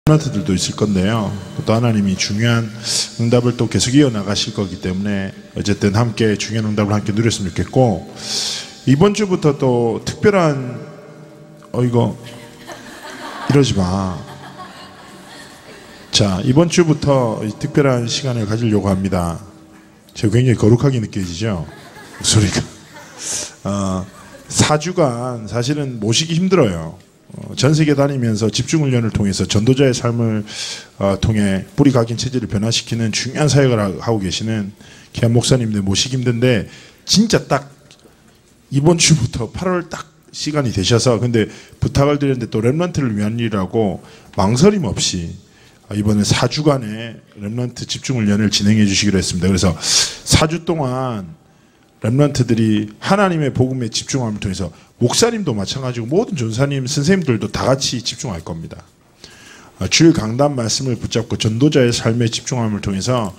렘넌트들도 있을 건데요. 또 하나님이 중요한 응답을 또 계속 이어나가실 거기 때문에 어쨌든 함께 중요한 응답을 함께 누렸으면 좋겠고, 이번 주부터 또 특별한 이거 이러지 마. 자, 이번 주부터 특별한 시간을 가지려고 합니다. 제가 굉장히 거룩하게 느껴지죠? 목소리가. 4주간 사실은 모시기 힘들어요. 전 세계 다니면서 집중훈련을 통해서 전도자의 삶을 통해 뿌리 각인 체질을 변화시키는 중요한 사역을 하고 계시는 귀한 목사님들 모시기 힘든데, 진짜 딱 이번 주부터 8월 딱 시간이 되셔서, 근데 부탁을 드렸는데 또 렘넌트를 위한 일이라고 망설임 없이 이번에 4주간의 렘넌트 집중훈련을 진행해 주시기로 했습니다. 그래서 4주 동안 렘넌트들이 하나님의 복음에 집중함을 통해서, 목사님도 마찬가지고 모든 전사님, 선생님들도 다 같이 집중할 겁니다. 주일 강단 말씀을 붙잡고 전도자의 삶에 집중함을 통해서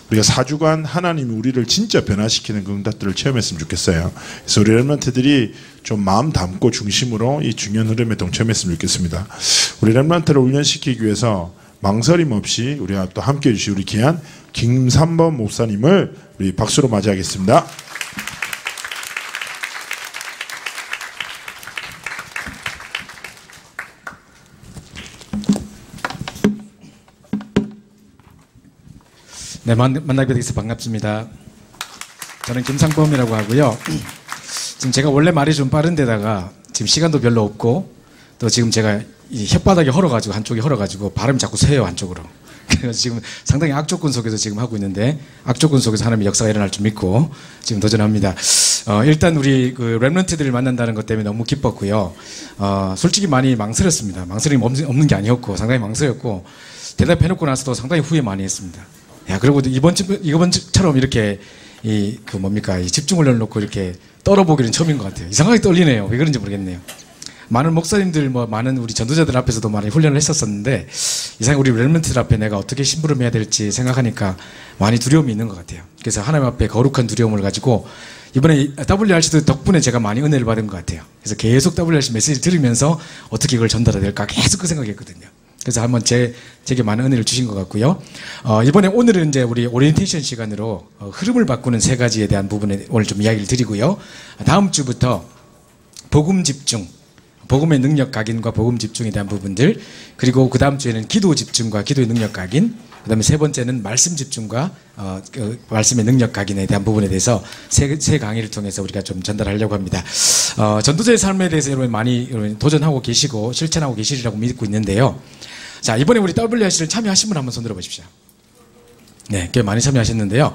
우리가 4주간 하나님이 우리를 진짜 변화시키는 그 응답들을 체험했으면 좋겠어요. 그래서 우리 렘넌트들이 좀 마음 담고 중심으로 이 중요한 흐름에 동참했으면 좋겠습니다. 우리 렘넌트를 훈련시키기 위해서 망설임 없이 우리가 또 함께 해주신 우리 귀한 김삼범 목사님을 우리 박수로 맞이하겠습니다. 네, 만나게 돼서 반갑습니다. 저는 김상범이라고 하고요. 지금 제가 원래 말이 좀 빠른데다가 지금 시간도 별로 없고, 또 지금 제가 이 혓바닥이 헐어가지고, 한쪽이 헐어가지고 발음이 자꾸 새요, 한쪽으로. 그래서 지금 상당히 악조건 속에서 지금 하고 있는데, 악조건 속에서 하나님의 역사가 일어날 줄 믿고 지금 도전합니다. 일단 우리 그 렘넌트들을 만난다는 것 때문에 너무 기뻤고요. 솔직히 많이 망설였습니다. 망설임이 없는 게 아니었고 상당히 망설였고, 대답해놓고 나서도 상당히 후회 많이 했습니다. 야, 그리고 이번처럼 이렇게 이 집중훈련을 놓고 이렇게 떨어보기는 처음인 것 같아요. 이상하게 떨리네요. 왜 그런지 모르겠네요. 많은 목사님들, 많은 우리 전도자들 앞에서도 많이 훈련을 했었었는데, 이상하게 우리 렘넌트들 앞에 내가 어떻게 심부름해야 될지 생각하니까 많이 두려움이 있는 것 같아요. 그래서 하나님 앞에 거룩한 두려움을 가지고 이번에 WRC도 덕분에 제가 많이 은혜를 받은 것 같아요. 그래서 계속 WRC 메시지 들으면서 어떻게 이걸 전달해야 될까 계속 그 생각했거든요. 그래서 한번 제게 많은 은혜를 주신 것 같고요. 오늘은 이제 우리 오리엔테이션 시간으로 흐름을 바꾸는 3가지에 대한 부분에 오늘 좀 이야기를 드리고요. 다음 주부터 복음 집중, 복음의 능력 각인과 복음 집중에 대한 부분들, 그리고 그 다음 주에는 기도 집중과 기도의 능력 각인, 그 다음에 3번째는 말씀 집중과 말씀의 능력 각인에 대한 부분에 대해서 세 강의를 통해서 우리가 좀 전달하려고 합니다. 전도자의 삶에 대해서 여러분 많이 도전하고 계시고 실천하고 계시리라고 믿고 있는데요. 자, 이번에 우리 WRC를 참여하신 분 한번 손 들어 보십시오. 네, 꽤 많이 참여하셨는데요.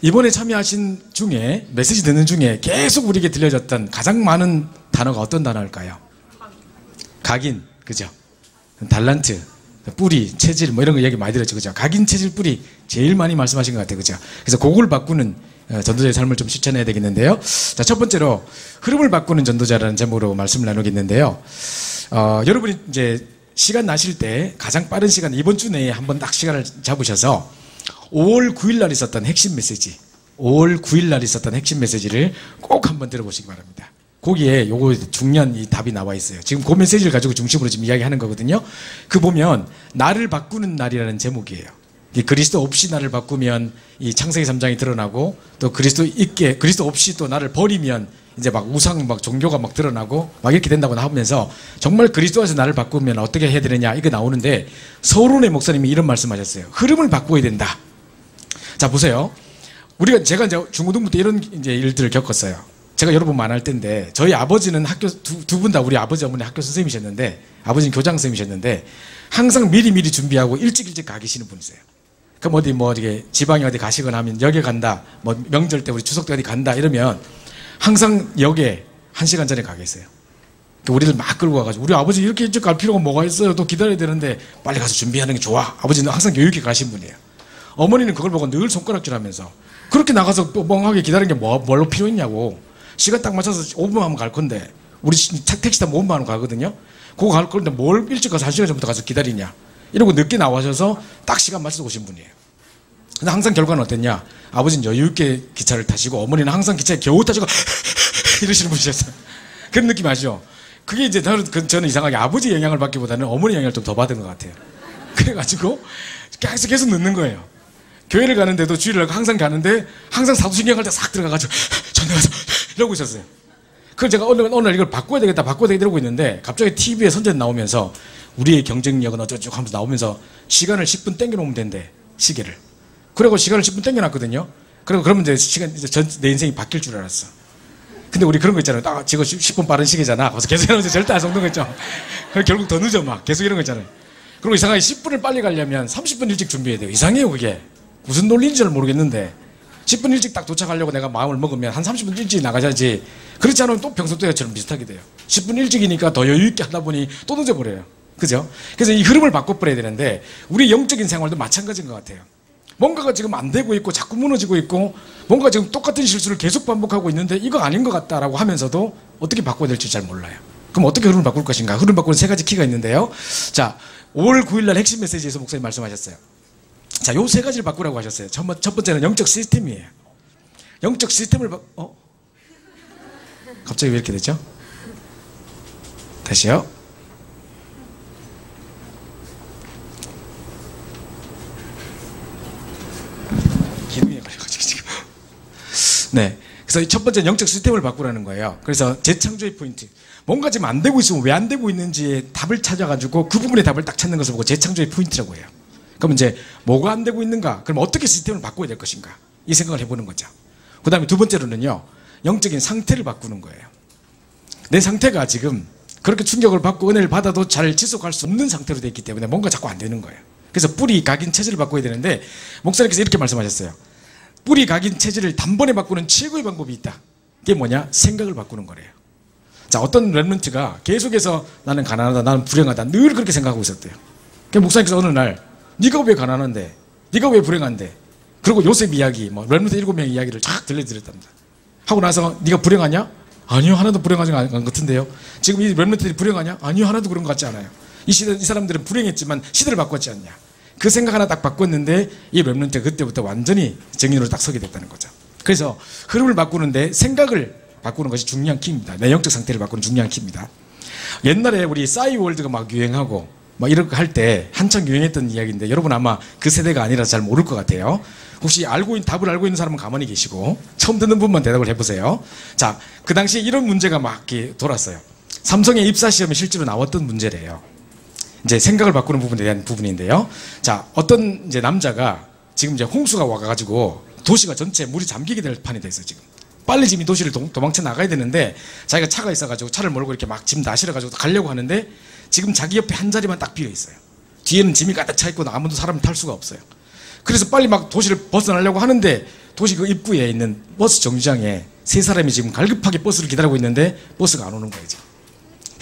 이번에 참여하신 중에, 메시지 듣는 중에 계속 우리에게 들려졌던 가장 많은 단어가 어떤 단어일까요? 각인, 그죠? 달란트, 뿌리, 체질, 이런 거 얘기 많이 들었죠, 그죠? 각인, 체질, 뿌리 제일 많이 말씀하신 것 같아요, 그죠? 그래서 그걸 바꾸는 전도자의 삶을 좀 실천해야 되겠는데요. 자, 첫 번째로 흐름을 바꾸는 전도자라는 제목으로 말씀을 나누겠는데요. 여러분이 이제 시간 나실 때 가장 빠른 시간, 이번 주 내에 한번 딱 시간을 잡으셔서 5월 9일 날 있었던 핵심 메시지, 5월 9일 날 있었던 핵심 메시지를 꼭 한번 들어보시기 바랍니다. 거기에 요거 중요한 이 답이 나와 있어요. 지금 그 메시지를 가지고 중심으로 지금 이야기하는 거거든요. 그 보면 나를 바꾸는 날이라는 제목이에요. 이 그리스도 없이 나를 바꾸면 이 창세기 3장이 드러나고, 또 그리스도 없이 또 나를 버리면 이제 막 우상, 종교가 드러나고 이렇게 된다고 하면서, 정말 그리스도 안에서 나를 바꾸면 어떻게 해야 되느냐 이거 나오는데, 서론의 목사님이 이런 말씀하셨어요. 흐름을 바꿔야 된다. 자, 보세요. 제가 이제 중고등부 때 이런 이제 일들을 겪었어요. 제가 여러 번 만날 때인데, 저희 아버지는 학교 두 분 다 우리 아버지 어머니 학교 선생님이셨는데, 아버지는 교장 선생님이셨는데 항상 미리 준비하고 일찍 가 계시는 분이세요. 그럼 이렇게 지방에 어디 가시거나 하면 역에 간다, 명절 때 우리 추석 때 어디 간다 이러면 항상 역에 1시간 전에 가 계세요. 우리들 막 끌고 가가지고, 우리 아버지 이렇게 일찍 갈 필요가 뭐가 있어요? 또 기다려야 되는데 빨리 가서 준비하는 게 좋아. 아버지는 항상 여유 있게 가신 분이에요. 어머니는 그걸 보고 늘 손가락질하면서, 그렇게 나가서 또 멍하게 기다리는 게 뭘로 필요 있냐고. 시간 딱 맞춰서 5분만 하면 갈 건데, 우리 택시 타면 5분만 하면 가거든요. 그거 갈 건데 뭘 일찍 가서 1시간 전부터 가서 기다리냐 이러고 늦게 나와셔서 딱 시간 맞춰서 오신 분이에요. 근데 항상 결과는 어땠냐? 아버지는 여유있게 기차를 타시고, 어머니는 항상 기차에 겨우 타시고 이러시는 분이셨어요. 그런 느낌 아시죠? 그게 이제 저는 이상하게 아버지 영향을 받기보다는 어머니 영향을 좀 더 받은 것 같아요. 그래가지고 계속 늦는 거예요. 교회를 가는데도 주일날 항상 가는데 항상 사도신경 할 때 싹 들어가가지고 전에 가서 이러고 있었어요. 그래서 제가 오늘 이걸 바꿔야 되겠다 이러고 있는데 갑자기 TV에 선전 나오면서 우리의 경쟁력은 어쩌고 하면서 나오면서 시간을 10분 땡겨놓으면 된대, 시계를. 그리고 시간을 10분 땡겨놨거든요. 그러면 이제 내 인생이 바뀔 줄 알았어. 근데 우리 그런 거 있잖아요. 딱 지금 10분 빠른 시계잖아. 그래서 계속 이러면서 절대 안 속는 거 있죠. 결국 더 늦어 막. 계속 이런 거 있잖아요. 그리고 이상하게 10분을 빨리 가려면 30분 일찍 준비해야 돼요. 이상해요 그게. 무슨 논리인지 잘 모르겠는데 10분 일찍 딱 도착하려고 내가 마음을 먹으면 한 30분 일찍 나가야지. 그렇지 않으면 또 평소 때처럼 비슷하게 돼요. 10분 일찍이니까 더 여유 있게 하다 보니 또 늦어버려요. 그죠? 그래서 이 흐름을 바꿔버려야 되는데 우리 영적인 생활도 마찬가지인 것 같아요. 뭔가가 지금 안 되고 있고 자꾸 무너지고 있고 뭔가 지금 똑같은 실수를 계속 반복하고 있는데 이거 아닌 것 같다라고 하면서도 어떻게 바꿔야 될지 잘 몰라요. 그럼 어떻게 흐름을 바꿀 것인가? 흐름 바꾸는 세 가지 키가 있는데요. 자, 5월 9일 날 핵심 메시지에서 목사님 말씀하셨어요. 자, 요 세 가지를 바꾸라고 하셨어요. 첫 번째는 영적 시스템이에요. 영적 시스템을 갑자기 왜 이렇게 되죠? 다시요. 기름이 걸려가지고 지금. 네. 그래서 첫 번째는 영적 시스템을 바꾸라는 거예요. 그래서 재창조의 포인트. 뭔가 지금 안 되고 있으면 왜 안 되고 있는지의 답을 찾아가지고 그 부분의 답을 딱 찾는 것을 보고 재창조의 포인트라고 해요. 그럼 이제 뭐가 안 되고 있는가? 그럼 어떻게 시스템을 바꿔야 될 것인가? 이 생각을 해보는 거죠. 그 다음에 두 번째로는요, 영적인 상태를 바꾸는 거예요. 내 상태가 지금 그렇게 충격을 받고 은혜를 받아도 잘 지속할 수 없는 상태로 되어 있기 때문에 뭔가 자꾸 안 되는 거예요. 그래서 뿌리 각인 체질을 바꿔야 되는데 목사님께서 이렇게 말씀하셨어요. 뿌리 각인 체질을 단번에 바꾸는 최고의 방법이 있다. 그게 뭐냐? 생각을 바꾸는 거래요. 자, 어떤 렘넌트가 계속해서 나는 가난하다, 나는 불행하다 늘 그렇게 생각하고 있었대요. 그래서 목사님께서 어느 날 네가 왜 가난한데? 네가 왜 불행한데? 그리고 요셉 이야기, 렘넌트 7명 이야기를 쫙 들려드렸답니다. 하고 나서 네가 불행하냐? 아니요, 하나도 불행하지 않은 것 같은데요. 지금 이 렘넌트들이 불행하냐? 아니요, 하나도 그런 것 같지 않아요. 이 사람들은 불행했지만 시대를 바꿨지 않냐. 그 생각 하나 딱 바꿨는데 이 렘넌트가 그때부터 완전히 정인으로 딱 서게 됐다는 거죠. 그래서 흐름을 바꾸는데 생각을 바꾸는 것이 중요한 키입니다. 내 영적 상태를 바꾸는 중요한 키입니다. 옛날에 우리 싸이월드가 막 유행하고 막 이렇게 할 때 한창 유행했던 이야기인데 여러분 아마 그 세대가 아니라서 잘 모를 것 같아요. 혹시 답을 알고 있는 사람은 가만히 계시고 처음 듣는 분만 대답을 해보세요. 자, 그 당시에 이런 문제가 막 이렇게 돌았어요. 삼성의 입사 시험에 실제로 나왔던 문제래요. 이제 생각을 바꾸는 부분에 대한 부분인데요. 자, 어떤 이제 남자가 지금 이제 홍수가 와가지고 도시가 전체 물이 잠기게 될 판이 됐어요, 지금. 빨리 지금 이 도시를 도망쳐 나가야 되는데 자기가 차가 있어가지고 차를 몰고 이렇게 막 짐 다 실어가지고 가려고 하는데 지금 자기 옆에 한 자리만 딱 비어 있어요. 뒤에는 짐이 가득 차 있고 아무도 사람이 탈 수가 없어요. 그래서 빨리 막 도시를 벗어나려고 하는데 도시 그 입구에 있는 버스 정류장에 세 사람이 지금 갈급하게 버스를 기다리고 있는데 버스가 안 오는 거예요,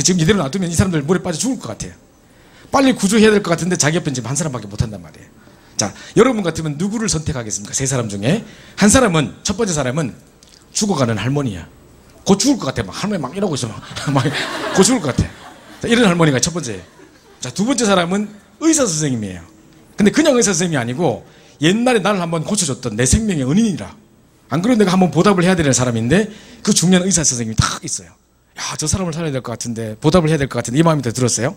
지금 이대로 놔두면 이 사람들 물에 빠져 죽을 것 같아요. 빨리 구조해야 될 것 같은데 자기 옆에는 지금 한 사람밖에 못 한단 말이에요. 자, 여러분 같으면 누구를 선택하겠습니까? 세 사람 중에 한 사람은, 첫 번째 사람은 죽어가는 할머니야. 곧 죽을 것 같아. 막 할머니 막 이러고 있어. 곧 죽을 것 같아. 자, 이런 할머니가 첫 번째. 자, 두 번째 사람은 의사 선생님이에요. 근데 그냥 의사 선생님이 아니고 옛날에 나를 한번 고쳐줬던 내 생명의 은인이라. 안 그러면 내가 한번 보답을 해야 되는 사람인데 그 중요한 의사 선생님이 딱 있어요. 야, 저 사람을 살려야 될 것 같은데, 보답을 해야 될 것 같은데 이 마음이 더 들었어요.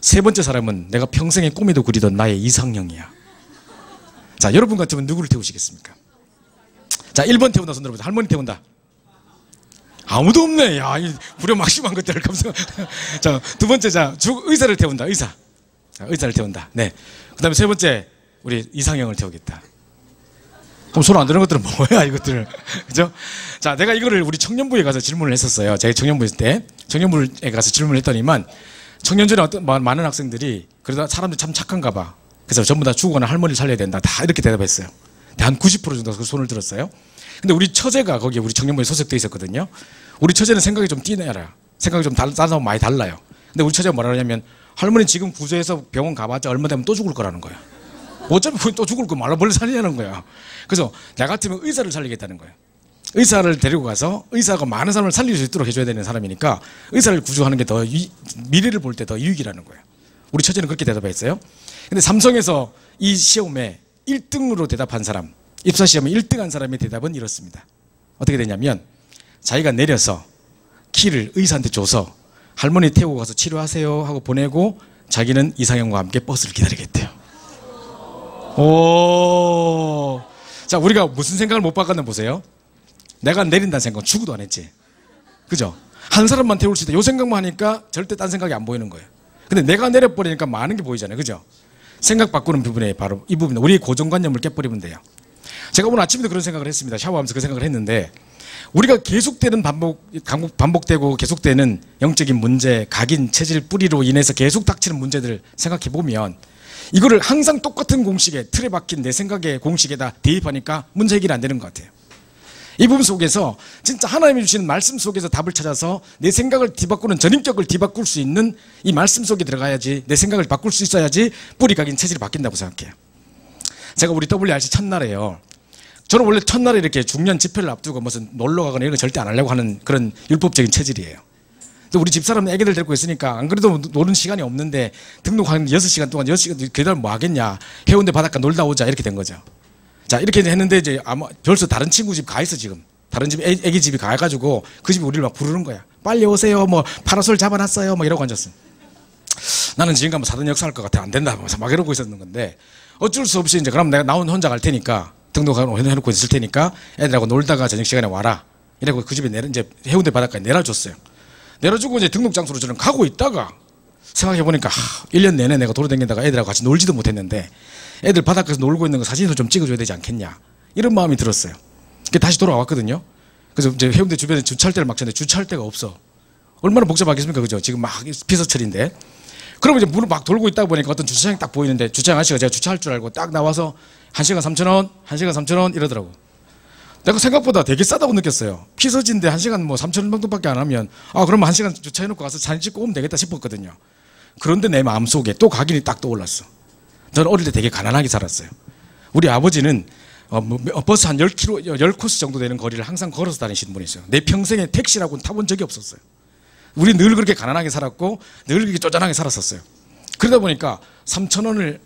세 번째 사람은 내가 평생에 꿈에도 그리던 나의 이상형이야. 자, 여러분 같으면 누구를 태우시겠습니까? 자, 1번 태운다 손 들어보자. 할머니 태운다. 아무도 없네. 야, 이 불효막심한 것들을 감성. 자, 두 번째, 의사를 태운다. 의사. 자, 의사를 태운다. 네. 그 다음에 세 번째, 우리 이상형을 태우겠다. 그럼 손 안 드는 것들은 뭐야, 이것들. 그죠? 자, 내가 이거를 우리 청년부에 가서 질문을 했었어요. 제가 청년부 있을 때. 청년부에 가서 질문을 했더니만, 청년전에 많은 학생들이, 그래도 사람들 참 착한가 봐. 그래서 전부 다 죽어가는 할머니를 살려야 된다. 다 이렇게 대답했어요. 한 90% 정도 그 손을 들었어요. 근데 우리 처제가 거기에 우리 청년부에 소속돼 있었거든요. 우리 처제는 생각이 좀 뛰내라. 생각이 좀 다른 많이 달라요. 근데 우리 처제가 뭐라 그러냐면, 할머니 지금 구조해서 병원 가봤자 얼마 되면 또 죽을 거라는 거야. 어차피 또 죽을 거 말로 멀리 살리냐는 거야. 그래서 나 같으면 의사를 살리겠다는 거예요. 의사를 데리고 가서 의사가 많은 사람을 살릴 수 있도록 해줘야 되는 사람이니까 의사를 구조하는 게 더 미래를 볼 때 더 유익이라는 거예요. 우리 처제는 그렇게 대답했어요. 근데 삼성에서 이 시험에 1등으로 대답한 사람, 입사 시험에 1등한 사람의 대답은 이렇습니다. 어떻게 되냐면 자기가 내려서 키를 의사한테 줘서 할머니 태우고 가서 치료하세요 하고 보내고 자기는 이상형과 함께 버스를 기다리겠대요. 오. 자, 우리가 무슨 생각을 못 바꿨나 보세요. 내가 내린다는 생각은 죽어도 안 했지. 그죠? 한 사람만 태울 수 있다. 요 생각만 하니까 절대 딴 생각이 안 보이는 거예요. 근데 내가 내려버리니까 많은 게 보이잖아요. 그죠? 생각 바꾸는 부분에 바로 이 부분, 우리의 고정관념을 깨버리면 돼요. 제가 오늘 아침에도 그런 생각을 했습니다. 샤워하면서 그 생각을 했는데, 우리가 계속되는 반복되고 계속되는 영적인 문제, 각인, 체질, 뿌리로 인해서 계속 닥치는 문제들을 생각해 보면, 이거를 항상 똑같은 공식에, 틀에 박힌 내 생각의 공식에다 대입하니까 문제 해결이 안 되는 것 같아요. 이 부분 속에서 진짜 하나님이 주시는 말씀 속에서 답을 찾아서 내 생각을 뒤바꾸는, 전인격을 뒤바꿀 수 있는 이 말씀 속에 들어가야지, 내 생각을 바꿀 수 있어야지 뿌리 각인 체질이 바뀐다고 생각해요. 제가 우리 WRC 첫날에요, 저는 원래 첫날에 이렇게 중요한 집회를 앞두고 무슨 놀러 가거나 이런 거 절대 안 하려고 하는 그런 율법적인 체질이에요. 근데 우리 집사람은 애기들 데리고 있으니까 안 그래도 노는 시간이 없는데 등록하는 6시간 동안 6시간 그 다음 뭐 하겠냐, 해운대 바닷가 놀다 오자 이렇게 된 거죠. 자, 이렇게 했는데 이제 아마 벌써 다른 친구 집 가 있어. 지금 다른 집 애기 집이 가가지고 그 집이 우리를 막 부르는 거야. 빨리 오세요, 뭐 파라솔 잡아놨어요, 뭐 이러고 앉았어. 나는 지금 가면 사돈 역사할 것 같아, 안 된다 막 이러고 있었는 건데, 어쩔 수 없이 이제 그럼 내가 나 혼자 갈 테니까, 등록하고 해놓고 있을 테니까 애들하고 놀다가 저녁 시간에 와라 이래고 그 집에 이제 해운대 바닷가에 내려줬어요. 내려주고 이제 등록 장소로 저는 가고 있다가 생각해보니까 1년 내내 내가 돌아다니다가 애들하고 같이 놀지도 못했는데 애들 바닷가에서 놀고 있는 거 사진을 좀 찍어줘야 되지 않겠냐, 이런 마음이 들었어요. 다시 돌아왔거든요. 그래서 이제 해운대 주변에 주차할 데를 막 찾는데 주차할 데가 없어. 얼마나 복잡하겠습니까, 그죠? 지금 막 비서철인데. 그러면 이제 문을 막 돌고 있다 보니까 어떤 주차장이 딱 보이는데, 주차장 아저씨가 제가 주차할 줄 알고 딱 나와서 1시간 3,000원, 1시간 3,000원 이러더라고. 내가 생각보다 되게 싸다고 느꼈어요. 피서지인데 1시간 뭐 3,000원 정도밖에 안 하면, 그러면 1시간 주차해놓고 가서 사진 찍고 오면 되겠다 싶었거든요. 그런데 내 마음속에 또 각인이 딱 떠올랐어. 저는 어릴 때 되게 가난하게 살았어요. 우리 아버지는 버스 한 10km, 10코스 정도 되는 거리를 항상 걸어서 다니시는 분이세요. 내 평생에 택시라고는 타본 적이 없었어요. 우리 늘 그렇게 가난하게 살았고 늘 그렇게 쪼잔하게 살았었어요. 그러다 보니까 3,000원을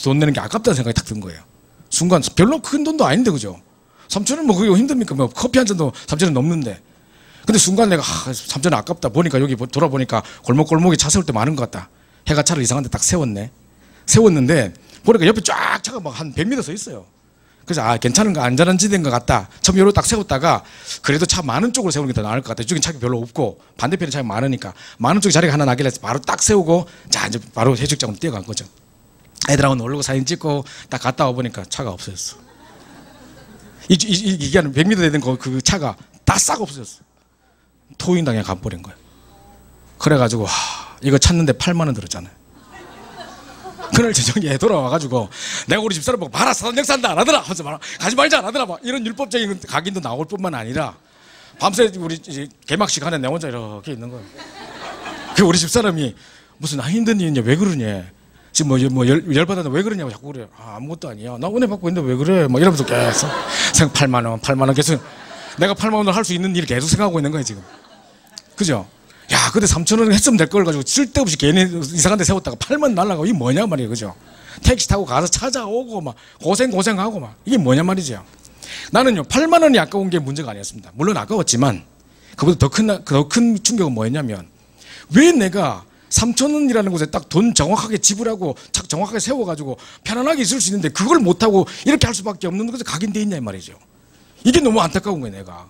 돈 내는 게 아깝다는 생각이 딱 든 거예요. 순간 별로 큰 돈도 아닌데, 그죠? 3,000원 뭐 그게 힘듭니까? 뭐 커피 한 잔도 3,000원 넘는데. 근데 순간 내가 3,000원 아깝다 보니까 여기 돌아보니까 골목골목에 차 세울 때 많은 것 같다. 해가 차를 이상한 데 딱 세웠네. 세웠는데 보니까 옆에 쫙 차가 막 한 100m 서 있어요. 그래서 괜찮은가, 안전한 지대인 것 같다. 처음 요로 딱 세웠다가 그래도 차 많은 쪽으로 세우는 게 더 나을 것 같다. 이쪽엔 차가 별로 없고 반대편에 차가 많으니까 많은 쪽에 자리가 하나 나길래 바로 딱 세우고, 자 이제 바로 해수욕장으로 뛰어간 거죠. 애들하고 놀고 사진 찍고 딱 갔다 와보니까 차가 없어졌어. 이게 한 100m 되는 그 차가 다 싹 없어졌어. 토인당에 가버린 거예요. 그래가지고 이거 찾는데 8만 원 들었잖아요. 그날 저녁에 돌아와가지고 내가 우리 집사람 보고 봐라, 사돈 역사한다 안 하더라 하면서 말 가지 말자 안 하더라 막 이런 율법적인 각인도 나올 뿐만 아니라 밤새 우리 이제 개막식 하는 내 혼자 이렇게 있는 거예요. 그 우리 집사람이 무슨 힘든 일이냐, 왜 그러냐, 지금 뭐 열받았는데 왜 그러냐고 자꾸 그래. 아무것도 아니야, 나 은혜 받고 있는데 왜 그래, 막 이러면서 계속 8만 원 계속 내가 8만 원을 할 수 있는 일을 계속 생각하고 있는 거예요 지금. 그죠? 야, 근데 3,000원 했으면 될 걸 가지고 쓸데없이 괜히 이상한 데 세웠다가 8만 날라가고 이게 뭐냐 말이에요. 그죠? 택시 타고 가서 찾아오고 막 고생하고 막 이게 뭐냐 말이죠. 나는요 8만 원이 아까운 게 문제가 아니었습니다. 물론 아까웠지만 그보다 더 큰 충격은 뭐였냐면, 왜 내가 3,000원이라는 곳에 딱 돈 정확하게 지불하고 착 정확하게 세워가지고 편안하게 있을 수 있는데 그걸 못하고 이렇게 할 수밖에 없는 것에 각인돼 있냐 이 말이죠. 이게 너무 안타까운 거예요 내가.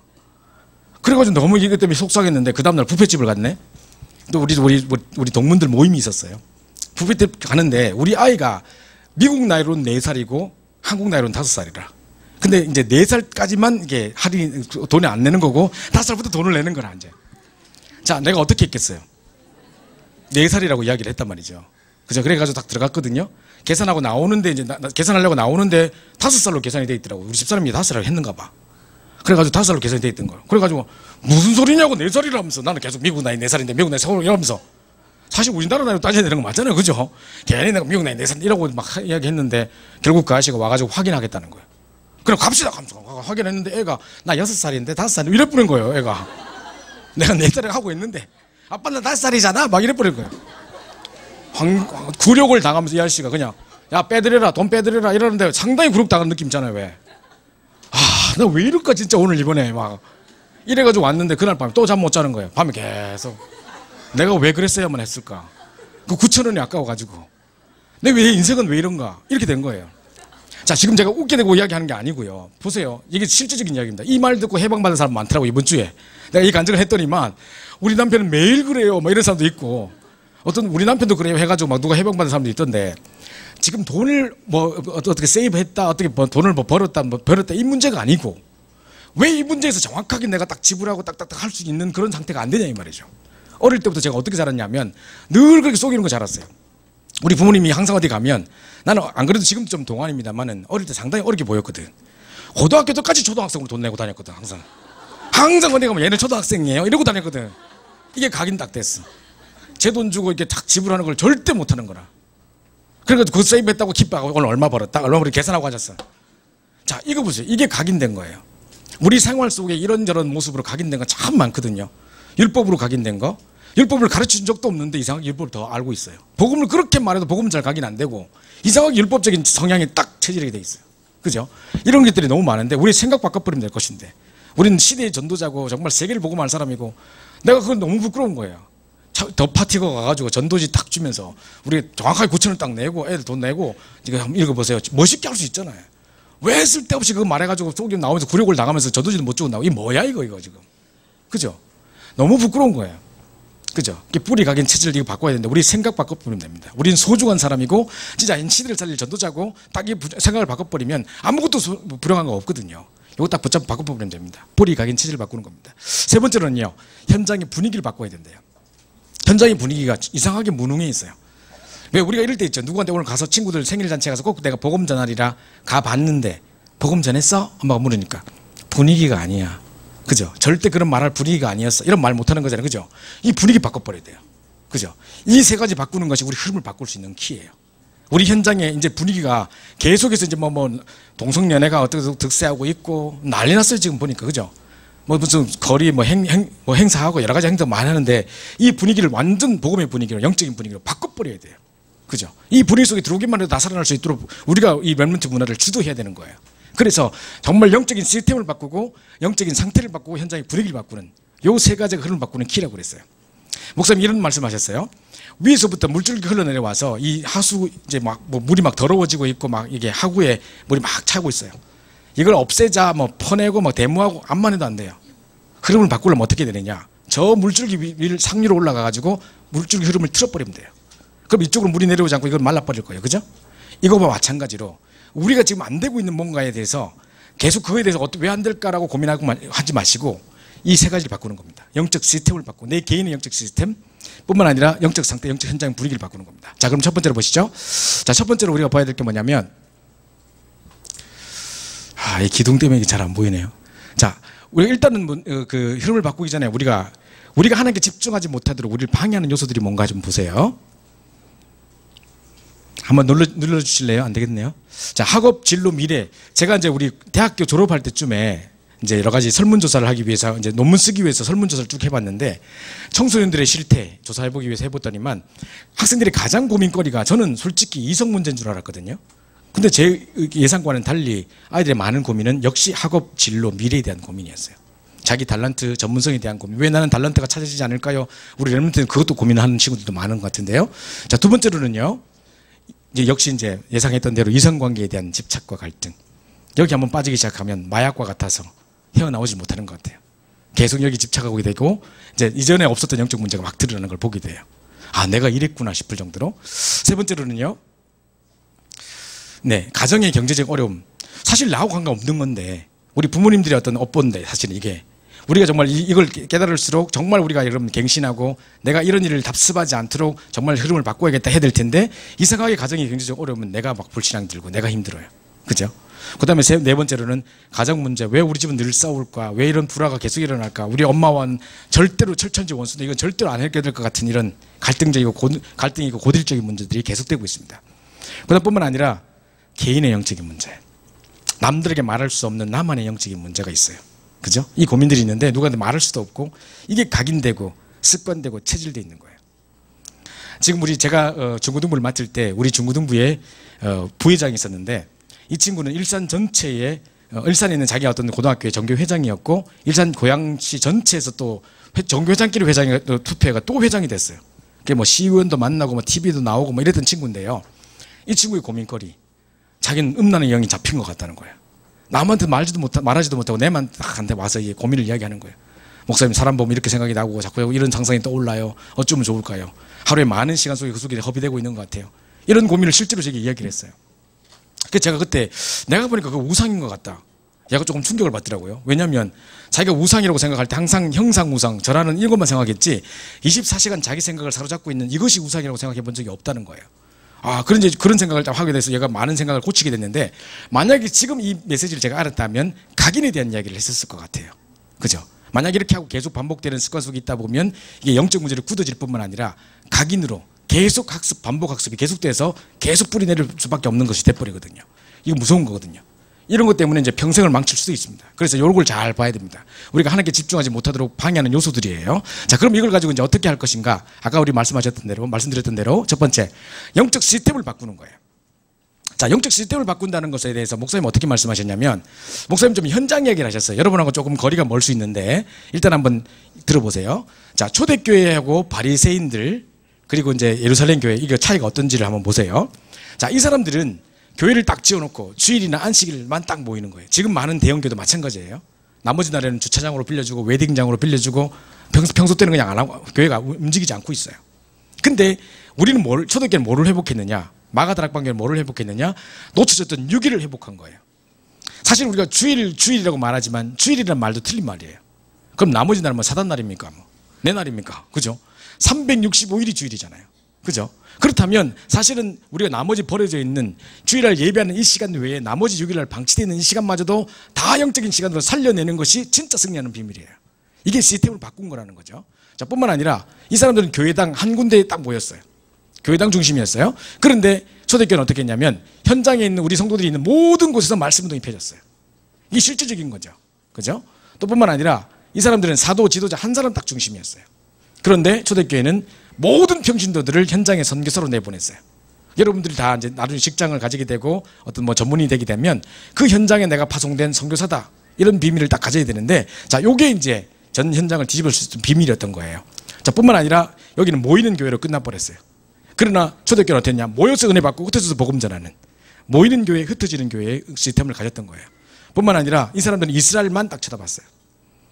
그래가지고 너무 이것 때문에 속상했는데 그 다음날 뷔페집을 갔네. 또 우리 동문들 모임이 있었어요. 뷔페집 가는데 우리 아이가 미국 나이로는 4살이고 한국 나이로는 5살이라. 근데 이제 4살까지만 이게 할인 돈이 안 내는 거고 5살부터 돈을 내는 거라 이제. 자, 내가 어떻게 했겠어요? 4살이라고 이야기를 했단 말이죠. 그죠? 그래가지고 딱 들어갔거든요. 계산하고 나오는데 이제 계산하려고 나오는데 5살로 계산이 돼 있더라고. 우리 집사람이 5살이라고 했는가 봐. 그래가지고 5살로 계산이 돼 있던 거예요. 그래가지고 무슨 소리냐고 4살이라면서 나는 계속 미국 나이 4살인데 미국 나이 4살 이러면서, 사실 우리나라 나이로 따져야 되는 거 맞잖아요. 그죠? 괜히 내가 미국 나이 4살 이라고 막 이야기했는데 결국 그 아저씨가 와가지고 확인하겠다는 거예요. 그래 갑시다 하면서 확인했는데 애가 나 6살인데 5살 이래 뿌린 거예요. 애가 내가 4살에 하고 있는데 아빠 나 5살이잖아 막 이래 뿌린 거예요. 굴욕을 당하면서 이 아저씨가 그냥 야 빼드려라, 돈 빼드려라 이러는데 상당히 굴욕당하는 느낌 있잖아요. 왜? 나 왜 이럴까 진짜 오늘 이번에 막 이래가지고 왔는데 그날 밤에 또 잠 못 자는 거예요. 밤에 계속 내가 왜 그랬어야만 했을까. 그 9천 원이 아까워가지고. 내 왜 인생은 왜 이런가? 이렇게 된 거예요. 자, 지금 제가 웃게 되고 이야기하는 게 아니고요. 보세요. 이게 실질적인 이야기입니다. 이 말 듣고 해방받은 사람 많더라고, 이번 주에. 내가 이 간증을 했더니만, 우리 남편은 매일 그래요. 뭐 이런 사람도 있고, 어떤 우리 남편도 그래요 해가지고 막 누가 해방받은 사람도 있던데, 지금 돈을 뭐 어떻게 세이브했다, 어떻게 돈을 뭐 벌었다, 이 문제가 아니고, 왜 이 문제에서 정확하게 내가 딱 지불하고 딱딱딱 할 수 있는 그런 상태가 안 되냐 이 말이죠. 어릴 때부터 제가 어떻게 자랐냐면 늘 그렇게 속이는 거 자랐어요. 우리 부모님이 항상 어디 가면, 나는 안 그래도 지금 좀 동안입니다만은 어릴 때 상당히 어렵게 보였거든. 고등학교 때까지 초등학생으로 돈 내고 다녔거든. 항상 어디 가면 얘는 초등학생이에요 이러고 다녔거든. 이게 각인 딱 됐어. 제 돈 주고 이렇게 딱 지불하는 걸 절대 못 하는 거라. 그래가지고 그 세이브 했다고 기뻐하고 오늘 얼마 벌었다, 얼마 벌었다 계산하고 앉았어. 자, 이거 보세요. 이게 각인된 거예요. 우리 생활 속에 이런저런 모습으로 각인된 거 참 많거든요. 율법으로 각인된 거, 율법을 가르친 적도 없는데 이상하게 율법을 더 알고 있어요. 복음을 그렇게 말해도 복음은 잘 각인 안 되고 이상하게 율법적인 성향이 딱 체질하게 돼 있어요. 그죠? 이런 것들이 너무 많은데 우리 생각 바꿔버리면 될 것인데, 우리는 시대의 전도자고 정말 세계를 복음할 사람이고, 내가 그건 너무 부끄러운 거예요. 더 파티거 가가지고 전도지 딱 주면서 우리 정확하게 9,000원 딱 내고 애들 돈 내고, 이거 한번 읽어보세요. 멋있게 할 수 있잖아요. 왜 쓸데없이 그거 말해가지고 속이 나오면서 굴욕을 당하면서 전도지도 못 주고 나오고, 이게 뭐야 이거 지금. 그죠? 너무 부끄러운 거예요. 그죠? 뿌리 각인 체질을 이거 바꿔야 되는데, 우리 생각 바꿔버리면 됩니다. 우리는 소중한 사람이고 진짜 시대를 살릴 전도자고, 딱 이 생각을 바꿔버리면 아무것도 불행한 거 없거든요. 이거 딱 붙잡고 바꿔버리면 됩니다. 뿌리 각인 체질을 바꾸는 겁니다. 세 번째로는요, 현장의 분위기를 바꿔야 된대요. 현장의 분위기가 이상하게 무능해 있어요. 왜 우리가 이럴 때 있죠. 누구한테 오늘 가서 친구들 생일잔치 가서 꼭 내가 복음 전하리라 가봤는데 복음 전했어? 엄마가 물으니까 분위기가 아니야. 그죠? 절대 그런 말할 분위기가 아니었어. 이런 말 못하는 거잖아요. 그죠? 이 분위기 바꿔버려야 돼요. 그죠? 이 세 가지 바꾸는 것이 우리 흐름을 바꿀 수 있는 키예요. 우리 현장에 이제 분위기가 계속해서 이제 뭐 동성연애가 어떻게 득세하고 있고 난리 났어요. 지금 보니까. 그죠? 뭐 무슨 거리 뭐 행사하고 여러 가지 행사 많이 하는데, 이 분위기를 완전 복음의 분위기로, 영적인 분위기로 바꿔버려야 돼요. 그죠? 이 분위기 속에 들어오기만 해도 다 살아날 수 있도록 우리가 이 렘넌트 문화를 주도해야 되는 거예요. 그래서 정말 영적인 시스템을 바꾸고 영적인 상태를 바꾸고 현장의 분위기를 바꾸는 요 세 가지가 흐름을 바꾸는 키라고 그랬어요. 목사님 이런 말씀하셨어요. 위에서부터 물줄기 흘러내려와서 이 하수 이제 막 뭐 물이 막 더러워지고 있고 막 이게 하구에 물이 막 차고 있어요. 이걸 없애자 뭐 퍼내고 막 데모하고 암만 해도 안 돼요. 흐름을 바꾸려면 어떻게 되느냐? 저 물줄기 위를 상류로 올라가 가지고 물줄기 흐름을 틀어버리면 돼요. 그럼 이쪽으로 물이 내려오지 않고 이걸 말라버릴 거예요. 그죠? 이거와 마찬가지로 우리가 지금 안 되고 있는 뭔가에 대해서 계속 그거에 대해서 왜 안 될까라고 고민하고 하지 마시고 이 세 가지를 바꾸는 겁니다. 영적 시스템을 바꾸고, 내 개인의 영적 시스템 뿐만 아니라 영적 상태, 영적 현장 분위기를 바꾸는 겁니다. 자, 그럼 첫 번째로 보시죠. 자, 첫 번째로 우리가 봐야 될 게 뭐냐면, 이 기둥 때문에 잘 안 보이네요. 자, 우리 일단은 그 흐름을 바꾸기 전에 우리가 하나님께 집중하지 못하도록 우리를 방해하는 요소들이 뭔가 좀 보세요. 한번 눌러주실래요? 안 되겠네요. 자, 학업, 진로, 미래. 제가 이제 우리 대학교 졸업할 때쯤에 이제 여러 가지 설문조사를 하기 위해서 이제 논문 쓰기 위해서 설문조사를 쭉 해봤는데, 청소년들의 실태 조사해보기 위해서 해봤더니만 학생들의 가장 고민거리가, 저는 솔직히 이성 문제인 줄 알았거든요. 근데 제 예상과는 달리 아이들의 많은 고민은 역시 학업, 진로, 미래에 대한 고민이었어요. 자기 달란트, 전문성에 대한 고민. 왜 나는 달란트가 찾아지지 않을까요? 우리 렘넌트는 그것도 고민하는 친구들도 많은 것 같은데요. 자, 두 번째로는요, 이제 역시 이제 예상했던 대로 이성관계에 대한 집착과 갈등. 여기 한번 빠지기 시작하면 마약과 같아서 헤어나오지 못하는 것 같아요. 계속 여기 집착하게 되고, 이제 이전에 없었던 영적 문제가 막 드러나는 걸 보게 돼요. 아, 내가 이랬구나 싶을 정도로. 세 번째로는요, 네, 가정의 경제적 어려움. 사실 나하고 상관없는 건데, 우리 부모님들의 어떤 업보인데, 사실은 이게 우리가 정말 이걸 깨달을수록 정말 우리가 여러분 갱신하고 내가 이런 일을 답습하지 않도록 정말 흐름을 바꿔야겠다 해야 될 텐데, 이상하게 가정의 경제적 어려움은 내가 막 불신앙 들고 내가 힘들어요. 그죠? 그 다음에 네 번째로는 가정 문제. 왜 우리 집은 늘 싸울까? 왜 이런 불화가 계속 일어날까? 우리 엄마와는 절대로 철천지 원수인데 이건 절대로 안 해결될 것 같은 이런 갈등이고 고질적인 문제들이 계속되고 있습니다. 그다음 뿐만 아니라 개인의 영적인 문제. 남들에게 말할 수 없는 나만의 영적인 문제가 있어요. 그죠? 이 고민들이 있는데 누구한테 말할 수도 없고, 이게 각인되고 습관되고 체질되어 있는 거예요. 지금 제가 중고등부를 맡을 때 우리 중고등부에 부회장이 있었는데, 이 친구는 일산 전체에 일산에 있는 자기 어떤 고등학교의 정교회장이었고, 일산 고양시 전체에서 또 정교회장끼리 회장이 투표해가 또 회장이 됐어요. 그게 뭐 시의원도 만나고 뭐 TV도 나오고 뭐 이랬던 친구인데요. 이 친구의 고민거리, 자기는 음란의 영이 잡힌 것 같다는 거예요. 남한테 말하지도 못하고 내만 딱 한테 와서 이 고민을 이야기하는 거예요. 목사님, 사람 보면 이렇게 생각이 나고 자꾸 이런 상상이 떠올라요. 어쩌면 좋을까요? 하루에 많은 시간 속에 그 속에 허비되고 있는 것 같아요. 이런 고민을 실제로 제게 이야기를 했어요. 그래서 제가 그때 내가 보니까 그 우상인 것 같다. 얘가 조금 충격을 받더라고요. 왜냐하면 자기가 우상이라고 생각할 때 항상 형상 우상, 저라는 이것만 생각했지 24시간 자기 생각을 사로잡고 있는 이것이 우상이라고 생각해 본 적이 없다는 거예요. 그런 생각을 하게 돼서 얘가 많은 생각을 고치게 됐는데, 만약에 지금 이 메시지를 제가 알았다면 각인에 대한 이야기를 했었을 것 같아요. 그죠? 만약에 이렇게 하고 계속 반복되는 습관 속에 있다 보면 이게 영적 문제를 굳어질 뿐만 아니라 각인으로 계속 학습, 반복 학습이 계속돼서 계속 뿌리 내릴 수밖에 없는 것이 돼버리거든요. 이거 무서운 거거든요. 이런 것 때문에 이제 평생을 망칠 수도 있습니다. 그래서 이걸 잘 봐야 됩니다. 우리가 하나님께 집중하지 못하도록 방해하는 요소들이에요. 자, 그럼 이걸 가지고 이제 어떻게 할 것인가? 아까 우리 말씀드렸던 대로 첫 번째, 영적 시스템을 바꾸는 거예요. 자, 영적 시스템을 바꾼다는 것에 대해서 목사님 어떻게 말씀하셨냐면, 목사님 좀 현장 이야기를 하셨어요. 여러분하고 조금 거리가 멀 수 있는데 일단 한번 들어보세요. 자, 초대교회하고 바리새인들, 그리고 이제 예루살렘 교회, 이게 차이가 어떤지를 한번 보세요. 자, 이 사람들은 교회를 딱 지어놓고 주일이나 안식일만 딱 모이는 거예요. 지금 많은 대형교회도 마찬가지예요. 나머지 날에는 주차장으로 빌려주고 웨딩장으로 빌려주고 평소 때는 그냥 안 하고 교회가 움직이지 않고 있어요. 근데 우리는 초대교회는 뭐를 회복했느냐? 마가다락방교회는 뭐를 회복했느냐? 놓쳐졌던 6일을 회복한 거예요. 사실 우리가 주일이라고 말하지만 주일이라는 말도 틀린 말이에요. 그럼 나머지 날은 뭐 사단날입니까? 내 날입니까? 그죠? 365일이 주일이잖아요. 그죠? 그렇다면 사실은 우리가 나머지 버려져 있는 주일날 예배하는 이 시간 외에 나머지 6일날 방치되어 있는 이 시간마저도 다 영적인 시간으로 살려내는 것이 진짜 승리하는 비밀이에요. 이게 시스템을 바꾼 거라는 거죠. 자, 뿐만 아니라 이 사람들은 교회당 한 군데에 딱 모였어요. 교회당 중심이었어요. 그런데 초대교회는 어떻게 했냐면 현장에 있는 우리 성도들이 있는 모든 곳에서 말씀운동이 펴졌어요. 이게 실질적인 거죠. 그죠? 또 뿐만 아니라 이 사람들은 사도, 지도자 한 사람 딱 중심이었어요. 그런데 초대교회는 모든 평신도들을 현장에 선교사로 내보냈어요. 여러분들이 다 이제 나중에 직장을 가지게 되고 어떤 뭐 전문인이 되게 되면 그 현장에 내가 파송된 선교사다, 이런 비밀을 딱 가져야 되는데, 자, 요게 이제 전 현장을 뒤집을 수 있는 비밀이었던 거예요. 자, 뿐만 아니라 여기는 모이는 교회로 끝나버렸어요. 그러나 초대교회는 어땠냐? 모여서 은혜 받고 흩어져서 복음 전하는, 모이는 교회, 흩어지는 교회의 시스템을 가졌던 거예요. 뿐만 아니라 이 사람들은 이스라엘만 딱 쳐다봤어요.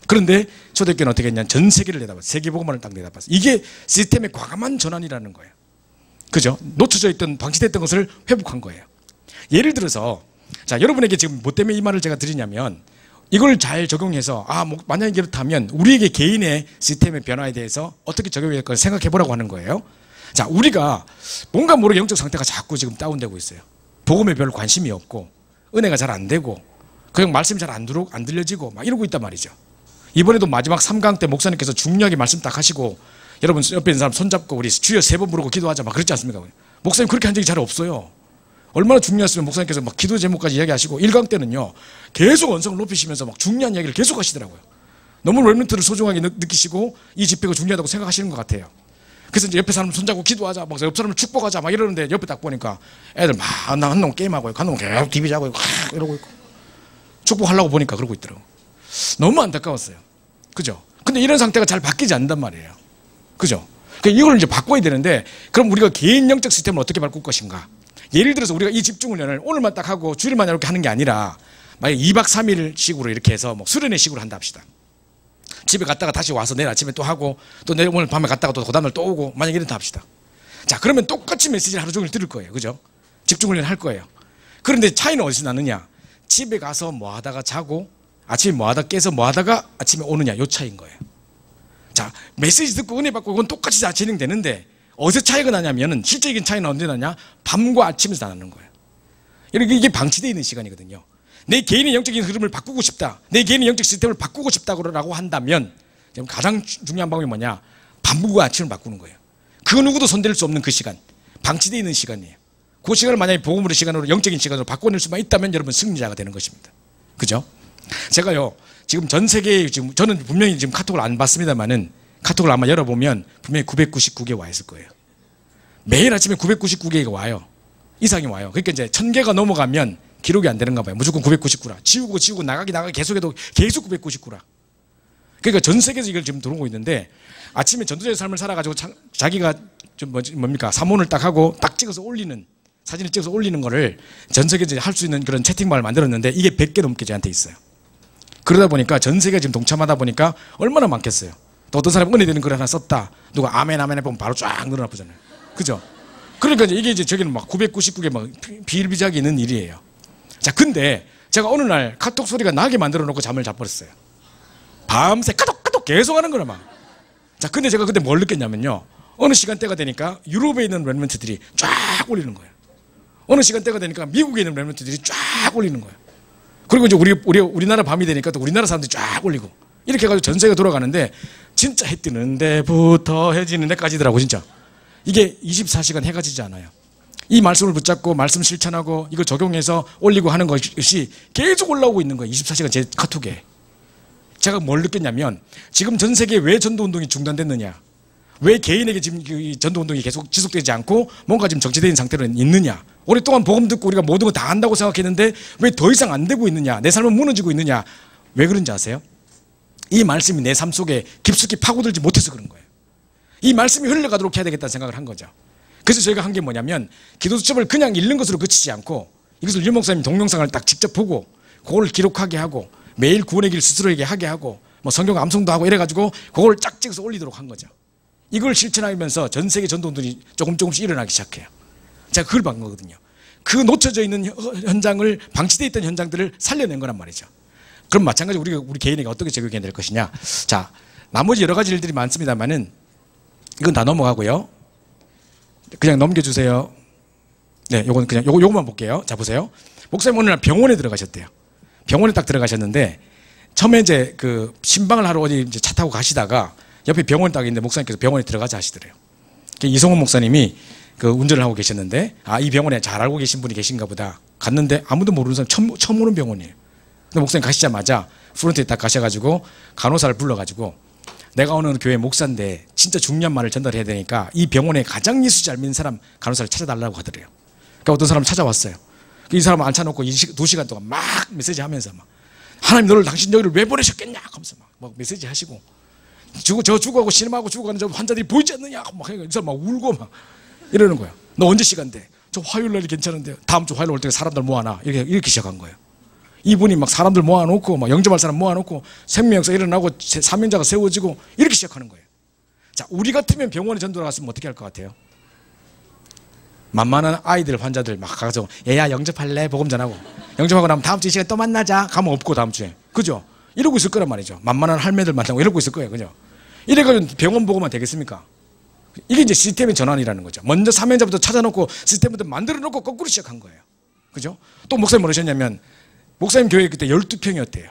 그런데 초대교회는 어떻게 했냐? 전 세계를 내다봤어요. 세계복음화를 딱 내다봤어요. 이게 시스템의 과감한 전환이라는 거예요. 그죠? 놓쳐져 있던, 방치됐던 것을 회복한 거예요. 예를 들어서, 자, 여러분에게 지금 뭐 때문에 이 말을 제가 드리냐면, 이걸 잘 적용해서 만약에 그렇다면 우리에게 개인의 시스템의 변화에 대해서 어떻게 적용해야 할까 생각해 보라고 하는 거예요. 자, 우리가 뭔가 모르게 영적 상태가 자꾸 지금 다운되고 있어요. 복음에 별로 관심이 없고 은혜가 잘 안 되고 그냥 말씀이 잘 안 들려지고 막 이러고 있단 말이죠. 이번에도 마지막 3강 때 목사님께서 중요하게 말씀 딱 하시고 여러분 옆에 있는 사람 손잡고 우리 주여 3번 부르고 기도하자 막 그랬지 않습니까? 목사님 그렇게 한 적이 잘 없어요. 얼마나 중요했으면 목사님께서 막 기도 제목까지 이야기하시고 1강 때는요 계속 언성을 높이시면서 막 중요한 이야기를 계속 하시더라고요. 너무 렘넌트를 소중하게 느끼시고 이 집회가 중요하다고 생각하시는 것 같아요. 그래서 이제 옆에 사람 손잡고 기도하자, 막 옆 사람을 축복하자 막 이러는데 옆에 딱 보니까 애들 막 한 놈 게임하고 있고 한 놈 계속 TV 자고 있고 이러고 있고 축복하려고 보니까 그러고 있더라고요. 너무 안타까웠어요. 그죠? 근데 이런 상태가 잘 바뀌지 않는단 말이에요. 그죠? 그러니까 이걸 이제 바꿔야 되는데, 그럼 우리가 개인 영적 시스템을 어떻게 바꿀 것인가? 예를 들어서 우리가 이 집중훈련을 오늘만 딱 하고 주일만 이렇게 하는 게 아니라 만약 2박 3일 식으로 이렇게 해서 뭐 수련회 식으로 한다 합시다. 집에 갔다가 다시 와서 내일 아침에 또 하고 또 내일 오늘 밤에 갔다가 또 그 다음날 또 오고 만약 이렇다 합시다. 자, 그러면 똑같이 메시지를 하루 종일 들을 거예요. 그죠? 집중훈련 할 거예요. 그런데 차이는 어디서 나느냐? 집에 가서 뭐 하다가 자고 아침에 뭐 하다가 깨서 뭐 하다가 아침에 오느냐, 요 차이인 거예요. 자, 메시지 듣고 은혜 받고 그건 똑같이 다 진행되는데 어디서 차이가 나냐면은 실제적인 차이는 언제 나냐? 밤과 아침에서 나는 거예요. 이게 방치되어 있는 시간이거든요. 내 개인의 영적인 흐름을 바꾸고 싶다, 내 개인의 영적 시스템을 바꾸고 싶다고 한다면 가장 중요한 방법이 뭐냐? 밤과 아침을 바꾸는 거예요. 그 누구도 손댈 수 없는 그 시간, 방치되어 있는 시간이에요. 그 시간을 만약에 복음의 시간으로, 영적인 시간으로 바꿔낼 수만 있다면 여러분 승리자가 되는 것입니다. 그죠? 제가요 지금 전 세계에 지금 저는 분명히 지금 카톡을 안 받습니다만은 카톡을 아마 열어보면 분명히 999개 와 있을 거예요. 매일 아침에 999개가 와요. 이상이 와요. 그러니까 이제 1000개가 넘어가면 기록이 안 되는가 봐요. 무조건 999라. 지우고 나가기 계속해도 계속 999라. 그러니까 전 세계에서 이걸 지금 들어오고 있는데, 아침에 전도자의 삶을 살아가지고 자기가 좀 뭡니까? 사문을 딱 하고 딱 찍어서 올리는, 사진을 찍어서 올리는 거를 전 세계적으로 할 수 있는 그런 채팅방을 만들었는데 이게 100개 넘게 저한테 있어요. 그러다 보니까 전 세계가 지금 동참하다 보니까 얼마나 많겠어요. 또 어떤 사람이 은혜되는 글 하나 썼다. 누가 아멘 아멘 해보면 바로 쫙 늘어나 보잖아요. 그죠? 그러니까 이게 이제 저기는 막 999개 막 비일비재하게 있는 일이에요. 자, 근데 제가 어느 날 카톡 소리가 나게 만들어 놓고 잠을 자버렸어요. 밤새 까독까독 계속 하는 거라 막. 자, 근데 제가 그때 뭘 느꼈냐면요. 어느 시간대가 되니까 유럽에 있는 렘넌트들이 쫙 올리는 거예요. 어느 시간대가 되니까 미국에 있는 렘넌트들이 쫙 올리는 거예요. 그리고 이제 우리나라 밤이 되니까 또 우리나라 사람들이 쫙 올리고 이렇게 해가지고 전 세계가 돌아가는데 진짜 해 뜨는 데부터 해 지는 데까지더라고 진짜. 이게 24시간 해가 지지 않아요. 이 말씀을 붙잡고 말씀 실천하고 이걸 적용해서 올리고 하는 것이 계속 올라오고 있는 거예요. 24시간 제 카톡에. 제가 뭘 느꼈냐면 지금 전 세계에 왜 전도운동이 중단됐느냐, 왜 개인에게 지금 이 전도운동이 계속 지속되지 않고 뭔가 지금 정체된 상태로 있느냐, 오랫동안 복음 듣고 우리가 모든 거 다 한다고 생각했는데 왜 더 이상 안 되고 있느냐, 내 삶은 무너지고 있느냐. 왜 그런지 아세요? 이 말씀이 내 삶 속에 깊숙이 파고들지 못해서 그런 거예요. 이 말씀이 흘러가도록 해야 되겠다는 생각을 한 거죠. 그래서 저희가 한 게 뭐냐면 기도 수첩을 그냥 읽는 것으로 그치지 않고 이것을 유 목사님 동영상을 딱 직접 보고 그걸 기록하게 하고 매일 구원의 길 스스로에게 하게 하고 뭐 성경 암송도 하고 이래가지고 그걸 쫙 찍어서 올리도록 한 거죠. 이걸 실천하면서 전 세계 전도운동이 조금씩 일어나기 시작해요. 제가 그걸 본 거거든요. 그 놓쳐져 있는 현장을, 방치되어 있던 현장들을 살려낸 거란 말이죠. 그럼 마찬가지로 우리 개인에게 어떻게 적용해야 될 것이냐. 자, 나머지 여러 가지 일들이 많습니다만은 이건 다 넘어가고요. 그냥 넘겨주세요. 네, 요건 그냥 요것만 볼게요. 자, 보세요. 목사님 어느 날 병원에 들어가셨대요. 병원에 딱 들어가셨는데 처음에 이제 그 신방을 하러 어디 이제 차 타고 가시다가 옆에 병원 딱 있는데 목사님께서 병원에 들어가자 하시더래요. 이성훈 목사님이 그 운전을 하고 계셨는데 이 병원에 잘 알고 계신 분이 계신가 보다. 갔는데 아무도 모르는 사람 처음 오는 병원이에요. 근데 목사님 가시자마자 프론트에 딱 가셔가지고 간호사를 불러가지고 내가 오늘 교회 목사인데 진짜 중요한 말을 전달해야 되니까 이 병원에 가장 예수 잘 믿는 사람 간호사를 찾아달라고 하더래요. 그러니까 어떤 사람 찾아왔어요. 이 사람을 앉혀놓고 2시간 동안 막 메시지 하면서 막 하나님 너를 당신 여기를 왜 보내셨겠냐 하면서 막 메시지 하시고 저 죽어가고 신음하고 죽어가는 저 환자들이 보이지 않느냐 막 이 사람 막 울고 막 이러는 거야. 너 언제 시간 돼? 저 화요일 날이 괜찮은데 다음 주 화요일 올 때 사람들 모아놔. 이렇게 시작한 거예요. 이분이 막 사람들 모아놓고 막 영접할 사람 모아놓고 생명역사 일어나고 사명자가 세워지고 이렇게 시작하는 거예요. 자, 우리 같으면 병원에 전도를 갔으면 어떻게 할 것 같아요? 만만한 아이들 환자들 막 가서 얘야 영접할래? 복음 전하고 영접하고 나면 다음 주 이 시간에 또 만나자. 가면 없고 다음 주에. 그죠? 이러고 있을 거란 말이죠. 만만한 할매들 만나고 이러고 있을 거예요. 그죠? 이래가지고 병원 보고만 되겠습니까? 이게 이제 시스템의 전환이라는 거죠. 먼저 사명자부터 찾아놓고 시스템부터 만들어놓고 거꾸로 시작한 거예요. 그죠? 또 목사님 뭐라셨냐면 목사님 교회 그때 12평이었대요.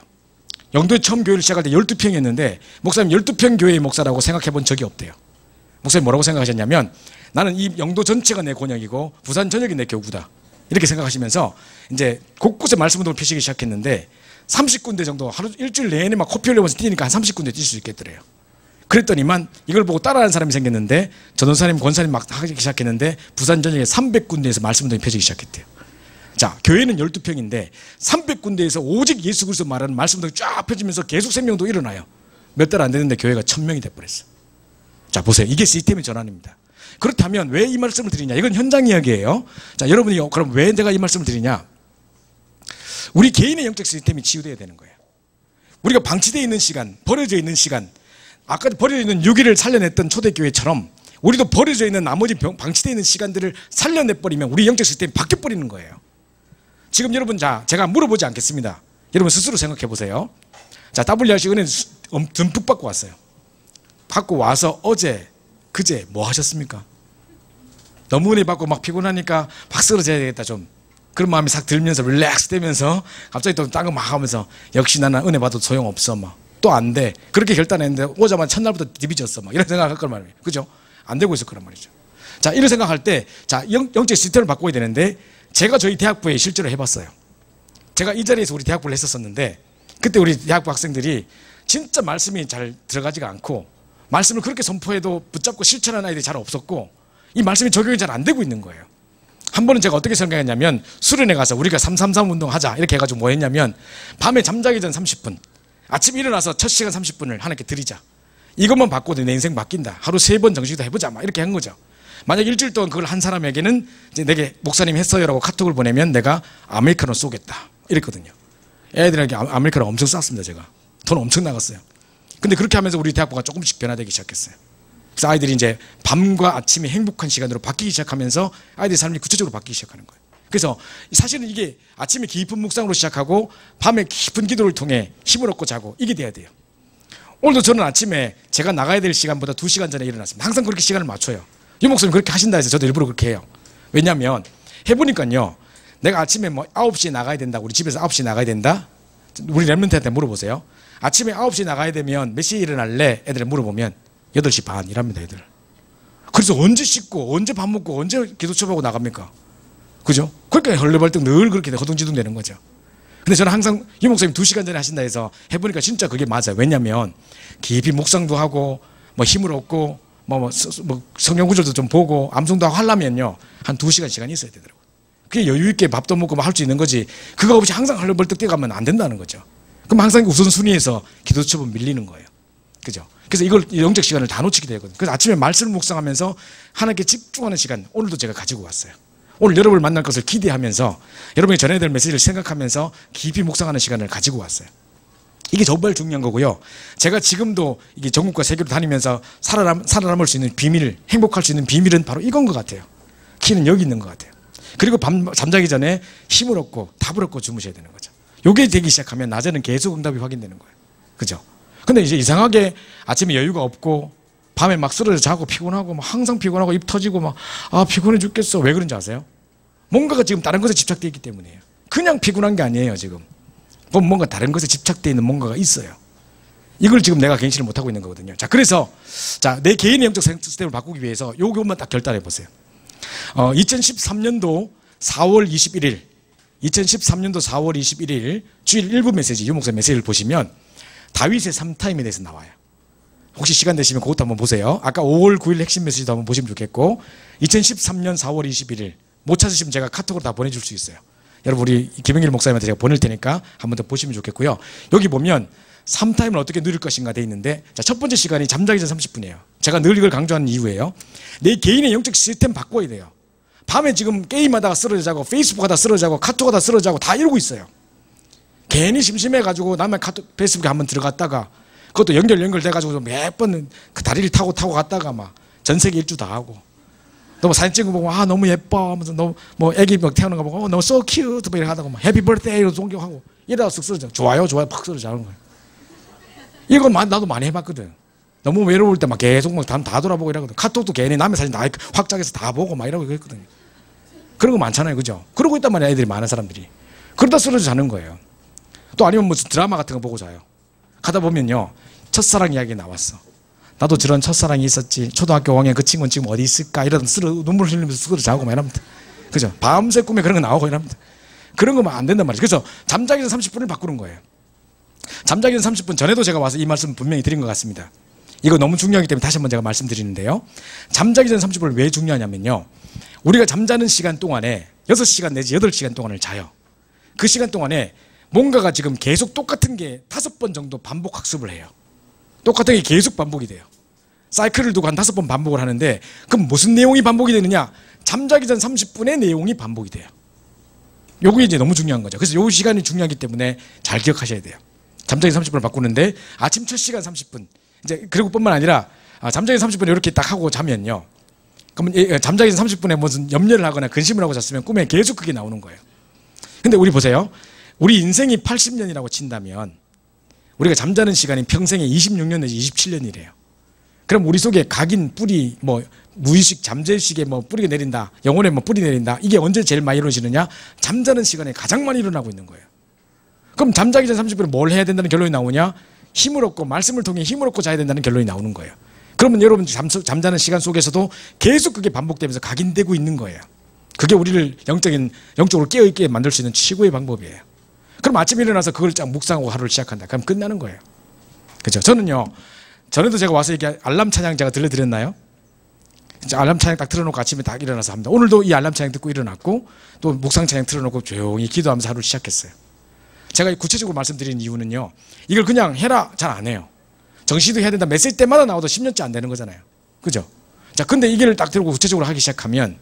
영도에 처음 교회를 시작할 때 12평이었는데 목사님 12평 교회의 목사라고 생각해 본 적이 없대요. 목사님 뭐라고 생각하셨냐면 나는 이 영도 전체가 내 권역이고 부산 전역이 내 교구다. 이렇게 생각하시면서 이제 곳곳에 말씀운동을 펴시기 시작했는데 30군데 정도 하루 일주일 내내 막 코피 흘리면서 뛰니까 한 30군데 뛸 수 있겠더래요. 그랬더니만 이걸 보고 따라하는 사람이 생겼는데 전도사님, 권사님 막 하기 시작했는데 부산 전역에 300군데에서 말씀운동이 펴지기 시작했대요. 자, 교회는 12평인데 300군데에서 오직 예수 그리스도 말하는 말씀도 쫙 펴지면서 계속 생명도 일어나요. 몇 달 안 되는데 교회가 1000명이 돼버렸어요. 자, 보세요. 이게 시스템의 전환입니다. 그렇다면 왜 이 말씀을 드리냐? 이건 현장 이야기예요. 자, 여러분이 그럼 왜 내가 이 말씀을 드리냐? 우리 개인의 영적 시스템이 치유되어야 되는 거예요. 우리가 방치되어 있는 시간, 버려져 있는 시간, 아까 버려져 있는 6일을 살려냈던 초대교회처럼 우리도 버려져 있는 나머지 방치되어 있는 시간들을 살려내버리면 우리 영적 시스템이 바뀌어버리는 거예요. 지금 여러분, 자, 제가 물어보지 않겠습니다. 여러분 스스로 생각해 보세요. 자, WRC 은혜 듬뿍 받고 왔어요. 받고 와서 어제, 그제 뭐 하셨습니까? 너무 은혜 받고 막 피곤하니까 막 쓰러져야 되겠다 좀. 그런 마음이 싹 들면서 릴렉스 되면서 갑자기 또 딴 거 막 하면서 역시 나는 은혜 받아도 소용없어 막. 또 안 돼. 그렇게 결단했는데 오자마자 첫날부터 디비졌어 막. 이런 생각할 거란 말이에요. 그죠? 안 되고 있을 거란 말이죠. 자, 이런 생각할 때, 자, 영적 시스템을 바꿔야 되는데 제가 저희 대학부에 실제로 해봤어요. 제가 이 자리에서 우리 대학부를 했었었는데 그때 우리 대학부 학생들이 진짜 말씀이 잘 들어가지가 않고 말씀을 그렇게 선포해도 붙잡고 실천하는 아이들이 잘 없었고 이 말씀이 적용이 잘 안 되고 있는 거예요. 한 번은 제가 어떻게 생각했냐면 수련회 가서 우리가 333 운동 하자 이렇게 해가지고 뭐 했냐면 밤에 잠자기 전 30분 아침 일어나서 첫 시간 30분을 하나님께 드리자. 이것만 바꿔도 내 인생 바뀐다. 하루 3번 정식도 해보자 막 이렇게 한 거죠. 만약 일주일 동안 그걸 한 사람에게는 이제 내게 목사님 했어요라고 카톡을 보내면 내가 아메리카노 쏘겠다 이랬거든요. 애들에게 아메리카노 엄청 쌌습니다. 제가 돈 엄청 나갔어요. 근데 그렇게 하면서 우리 대학부가 조금씩 변화되기 시작했어요. 그래서 아이들이 이제 밤과 아침이 행복한 시간으로 바뀌기 시작하면서 아이들의 삶이 구체적으로 바뀌기 시작하는 거예요. 그래서 사실은 이게 아침에 깊은 묵상으로 시작하고 밤에 깊은 기도를 통해 힘을 얻고 자고 이게 돼야 돼요. 오늘도 저는 아침에 제가 나가야 될 시간보다 2시간 전에 일어났습니다. 항상 그렇게 시간을 맞춰요. 유 목사님 그렇게 하신다 해서 저도 일부러 그렇게 해요. 왜냐하면 해보니까요, 내가 아침에 뭐 9시에 나가야 된다, 우리 집에서 9시에 나가야 된다, 우리 랩런트한테 물어보세요. 아침에 9시에 나가야 되면 몇 시에 일어날래? 애들 물어보면 8시 반 이랍니다, 애들. 그래서 언제 씻고 언제 밥 먹고 언제 기도 수업하고 나갑니까? 그죠? 그러니까 헐레벌떡 늘 그렇게 허둥지둥 되는 거죠. 근데 저는 항상 유 목사님 2시간 전에 하신다 해서 해보니까 진짜 그게 맞아요. 왜냐면 깊이 묵상도 하고 뭐 힘을 얻고 뭐 성경 구절도 좀 보고 암송도 하고 하려면요 한 2시간 시간이 있어야 되더라고요. 그게 여유 있게 밥도 먹고 뭐 할 수 있는 거지, 그거 없이 항상 헐레벌떡 뛰어가면 안 된다는 거죠. 그럼 항상 우선순위에서 기도 수업은 밀리는 거예요. 그죠? 그래서 이걸 영적 시간을 다 놓치게 되거든요. 그래서 아침에 말씀을 묵상하면서 하나님께 집중하는 시간, 오늘도 제가 가지고 왔어요. 오늘 여러분을 만날 것을 기대하면서 여러분이 전해야 될 메시지를 생각하면서 깊이 묵상하는 시간을 가지고 왔어요. 이게 정말 중요한 거고요. 제가 지금도 이게 전국과 세계로 다니면서 살아남을 수 있는 비밀, 행복할 수 있는 비밀은 바로 이건 것 같아요. 키는 여기 있는 것 같아요. 그리고 잠자기 전에 힘을 얻고 답을 얻고 주무셔야 되는 거죠. 요게 되기 시작하면 낮에는 계속 응답이 확인되는 거예요. 그죠? 근데 이제 이상하게 아침에 여유가 없고 밤에 막 쓰러져 자고 피곤하고 막 항상 피곤하고 입 터지고 막 피곤해 죽겠어. 왜 그런지 아세요? 뭔가가 지금 다른 것에 집착되어 있기 때문이에요. 그냥 피곤한 게 아니에요. 지금 뭔가 다른 것에 집착되어 있는 뭔가가 있어요. 이걸 지금 내가 갱신을 못하고 있는 거거든요. 자, 그래서 내 개인의 영적 시스템을 바꾸기 위해서 요것만 딱 결단해 보세요. 2013년도 4월 21일 2013년도 4월 21일 주일 1부 메시지, 유목사 메시지를 보시면 다윗의 3타임에 대해서 나와요. 혹시 시간 되시면 그것도 한번 보세요. 아까 5월 9일 핵심 메시지도 한번 보시면 좋겠고, 2013년 4월 21일 못 찾으시면 제가 카톡으로 다 보내줄 수 있어요. 여러분 우리 김영길 목사님한테 제가 보낼 테니까 한번 더 보시면 좋겠고요. 여기 보면 3타임을 어떻게 누릴 것인가 돼 있는데, 자, 첫 번째 시간이 잠자기 전 30분이에요. 제가 늘 이걸 강조하는 이유예요. 내 개인의 영적 시스템 바꿔야 돼요. 밤에 지금 게임하다가 쓰러져 자고 페이스북 하다가 쓰러져 자고 카톡 하다가 쓰러져 자고 다 이러고 있어요. 괜히 심심해가지고 남의 카톡 페이스북에 한번 들어갔다가 그것도 연결돼가지고 몇 번 그 다리를 타고 갔다가 막 전 세계 일주 다 하고, 너무 사진 찍은 거 보고 너무 예뻐 하면서 너무 뭐 애기 막 태우는 거 보고 너무 so cute 막 이렇게 하다가 막 해피 버스데이 존경하고 이러다가 쓱 쓰러져. 좋아요 팍 쓰러져 하는 거예요. 이거 나도 많이 해봤거든. 너무 외로울 때 막 계속 막 다 돌아보고 이러거든. 카톡도 괜히 남의 사진 다 확장해서 다 보고 막 이러고 그랬거든요. 그런 거 많잖아요. 그죠? 그러고 있단 말이야, 애들이, 많은 사람들이. 그러다 쓰러져 자는 거예요. 또 아니면 무슨 드라마 같은 거 보고 자요. 가다 보면요, 첫사랑 이야기 나왔어. 나도 저런 첫사랑이 있었지. 초등학교 5학년 그 친구는 지금 어디 있을까? 이러다 눈물 흘리면서 쓰러져 자고 막 이럽니다. 그죠? 밤새 꿈에 그런 거 나오고 이럽니다. 그런 거면 안 된단 말이죠. 그래서 잠자기 전 30분을 바꾸는 거예요. 잠자기 전 30분 전에도 제가 와서 이 말씀 분명히 드린 것 같습니다. 이거 너무 중요하기 때문에 다시 한번 제가 말씀드리는데요. 잠자기 전 30분을 왜 중요하냐면요, 우리가 잠자는 시간 동안에 6시간 내지 8시간 동안을 자요. 그 시간 동안에 뭔가가 지금 계속 똑같은 게 5번 정도 반복 학습을 해요. 똑같은 게 계속 반복이 돼요. 사이클을 두고 한 5번 반복을 하는데, 그럼 무슨 내용이 반복이 되느냐? 잠자기 전 30분의 내용이 반복이 돼요. 요게 이제 너무 중요한 거죠. 그래서 요 시간이 중요하기 때문에 잘 기억하셔야 돼요. 잠자기 30분을 바꾸는데 아침 첫 시간 30분, 이제 그리고 뿐만 아니라 잠자기 30분에 이렇게 딱 하고 자면요, 그러면 잠자기 30분에 무슨 염려를 하거나 근심을 하고 잤으면 꿈에 계속 그게 나오는 거예요. 근데 우리 보세요. 우리 인생이 80년이라고 친다면 우리가 잠자는 시간이 평생에 26년 내지 27년이래요. 그럼 우리 속에 각인, 뿌리, 뭐 무의식, 잠재의식에 뭐 뿌리가 내린다, 영혼에 뭐 뿌리 내린다, 이게 언제 제일 많이 이루어지느냐? 잠자는 시간에 가장 많이 일어나고 있는 거예요. 그럼 잠자기 전 30분에 뭘 해야 된다는 결론이 나오냐? 힘을 얻고, 말씀을 통해 힘을 얻고 자야 된다는 결론이 나오는 거예요. 그러면 여러분 잠자는 시간 속에서도 계속 그게 반복되면서 각인되고 있는 거예요. 그게 우리를 영적으로 깨어있게 만들 수 있는 최고의 방법이에요. 그럼 아침에 일어나서 그걸 쫙 묵상하고 하루를 시작한다. 그럼 끝나는 거예요. 그죠? 저는요, 전에도 제가 와서 이렇게 알람 찬양 제가 들려드렸나요? 알람 찬양 딱 틀어놓고 아침에 딱 일어나서 합니다. 오늘도 이 알람 찬양 듣고 일어났고, 또 묵상 찬양 틀어놓고 조용히 기도하면서 하루를 시작했어요. 제가 구체적으로 말씀드리는 이유는요, 이걸 그냥 해라 잘 안 해요. 정시도 해야 된다 메시지 때마다 나와도 10년째 안 되는 거잖아요. 그죠? 자, 근데 이걸 딱 들고 구체적으로 하기 시작하면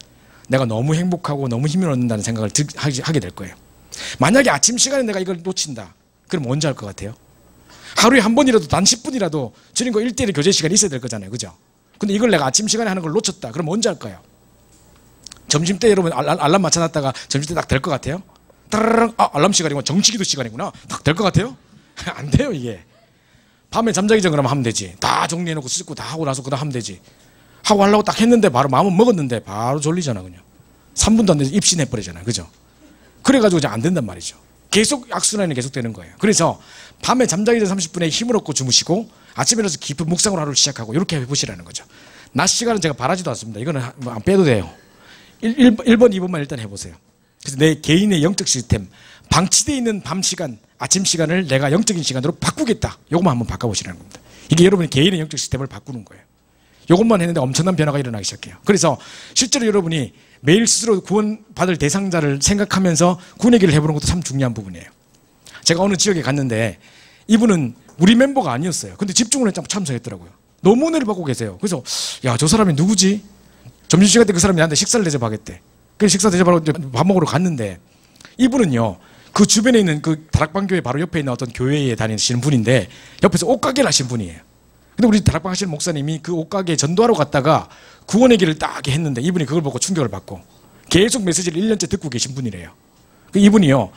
내가 너무 행복하고 너무 힘을 얻는다는 생각을 하게 될 거예요. 만약에 아침 시간에 내가 이걸 놓친다. 그럼 언제 할 것 같아요? 하루에 한 번이라도 단 10분이라도 주님과 1대1 교제 시간이 있어야 될 거잖아요. 그죠? 근데 이걸 내가 아침 시간에 하는 걸 놓쳤다. 그럼 언제 할까요? 점심때 여러분 알람 맞춰놨다가 점심때 딱 될 것 같아요? 따라랑 알람 시간이구나. 정치기도 시간이구나. 딱 될 것 같아요? 안 돼요 이게. 밤에 잠자기 전에 그러면 하면 되지. 다 정리해놓고 씻고 다 하고 나서 그다음 하면 되지. 하고 하려고 딱 했는데 바로 마음은 먹었는데 바로 졸리잖아 그냥. 3분도 안 돼서 입신해버리잖아요. 그죠? 그래가지고 이제 안 된단 말이죠. 계속 악순환이 계속되는 거예요. 그래서 밤에 잠자기 전 30분에 힘을 얻고 주무시고 아침에 일어나서 깊은 묵상으로 하루를 시작하고 이렇게 해보시라는 거죠. 낮 시간은 제가 바라지도 않습니다. 이거는 안 빼도 돼요. 1번, 2번만 일단 해보세요. 그래서 내 개인의 영적 시스템, 방치되어 있는 밤 시간, 아침 시간을 내가 영적인 시간으로 바꾸겠다. 이것만 한번 바꿔보시라는 겁니다. 이게 여러분의 개인의 영적 시스템을 바꾸는 거예요. 이것만 했는데 엄청난 변화가 일어나기 시작해요. 그래서 실제로 여러분이 매일 스스로 구원받을 대상자를 생각하면서 구원의 길을 해보는 것도 참 중요한 부분이에요. 제가 어느 지역에 갔는데 이분은 우리 멤버가 아니었어요. 근데 집중을 했다고 참석했더라고요. 너무 은혜를 받고 계세요. 그래서 야, 저 사람이 누구지? 점심시간 때 그 사람이 나한테 식사를 대접하겠대. 그래서 식사 대접하러 밥 먹으러 갔는데 이분은요, 그 주변에 있는 그 다락방교회 바로 옆에 있는 어떤 교회에 다니시는 분인데 옆에서 옷가게를 하신 분이에요. 근데 우리 다락방 하시는 목사님이 그 옷가게에 전도하러 갔다가 구원의 길을 딱 했는데 이분이 그걸 보고 충격을 받고 계속 메시지를 1년째 듣고 계신 분이래요. 이분이요,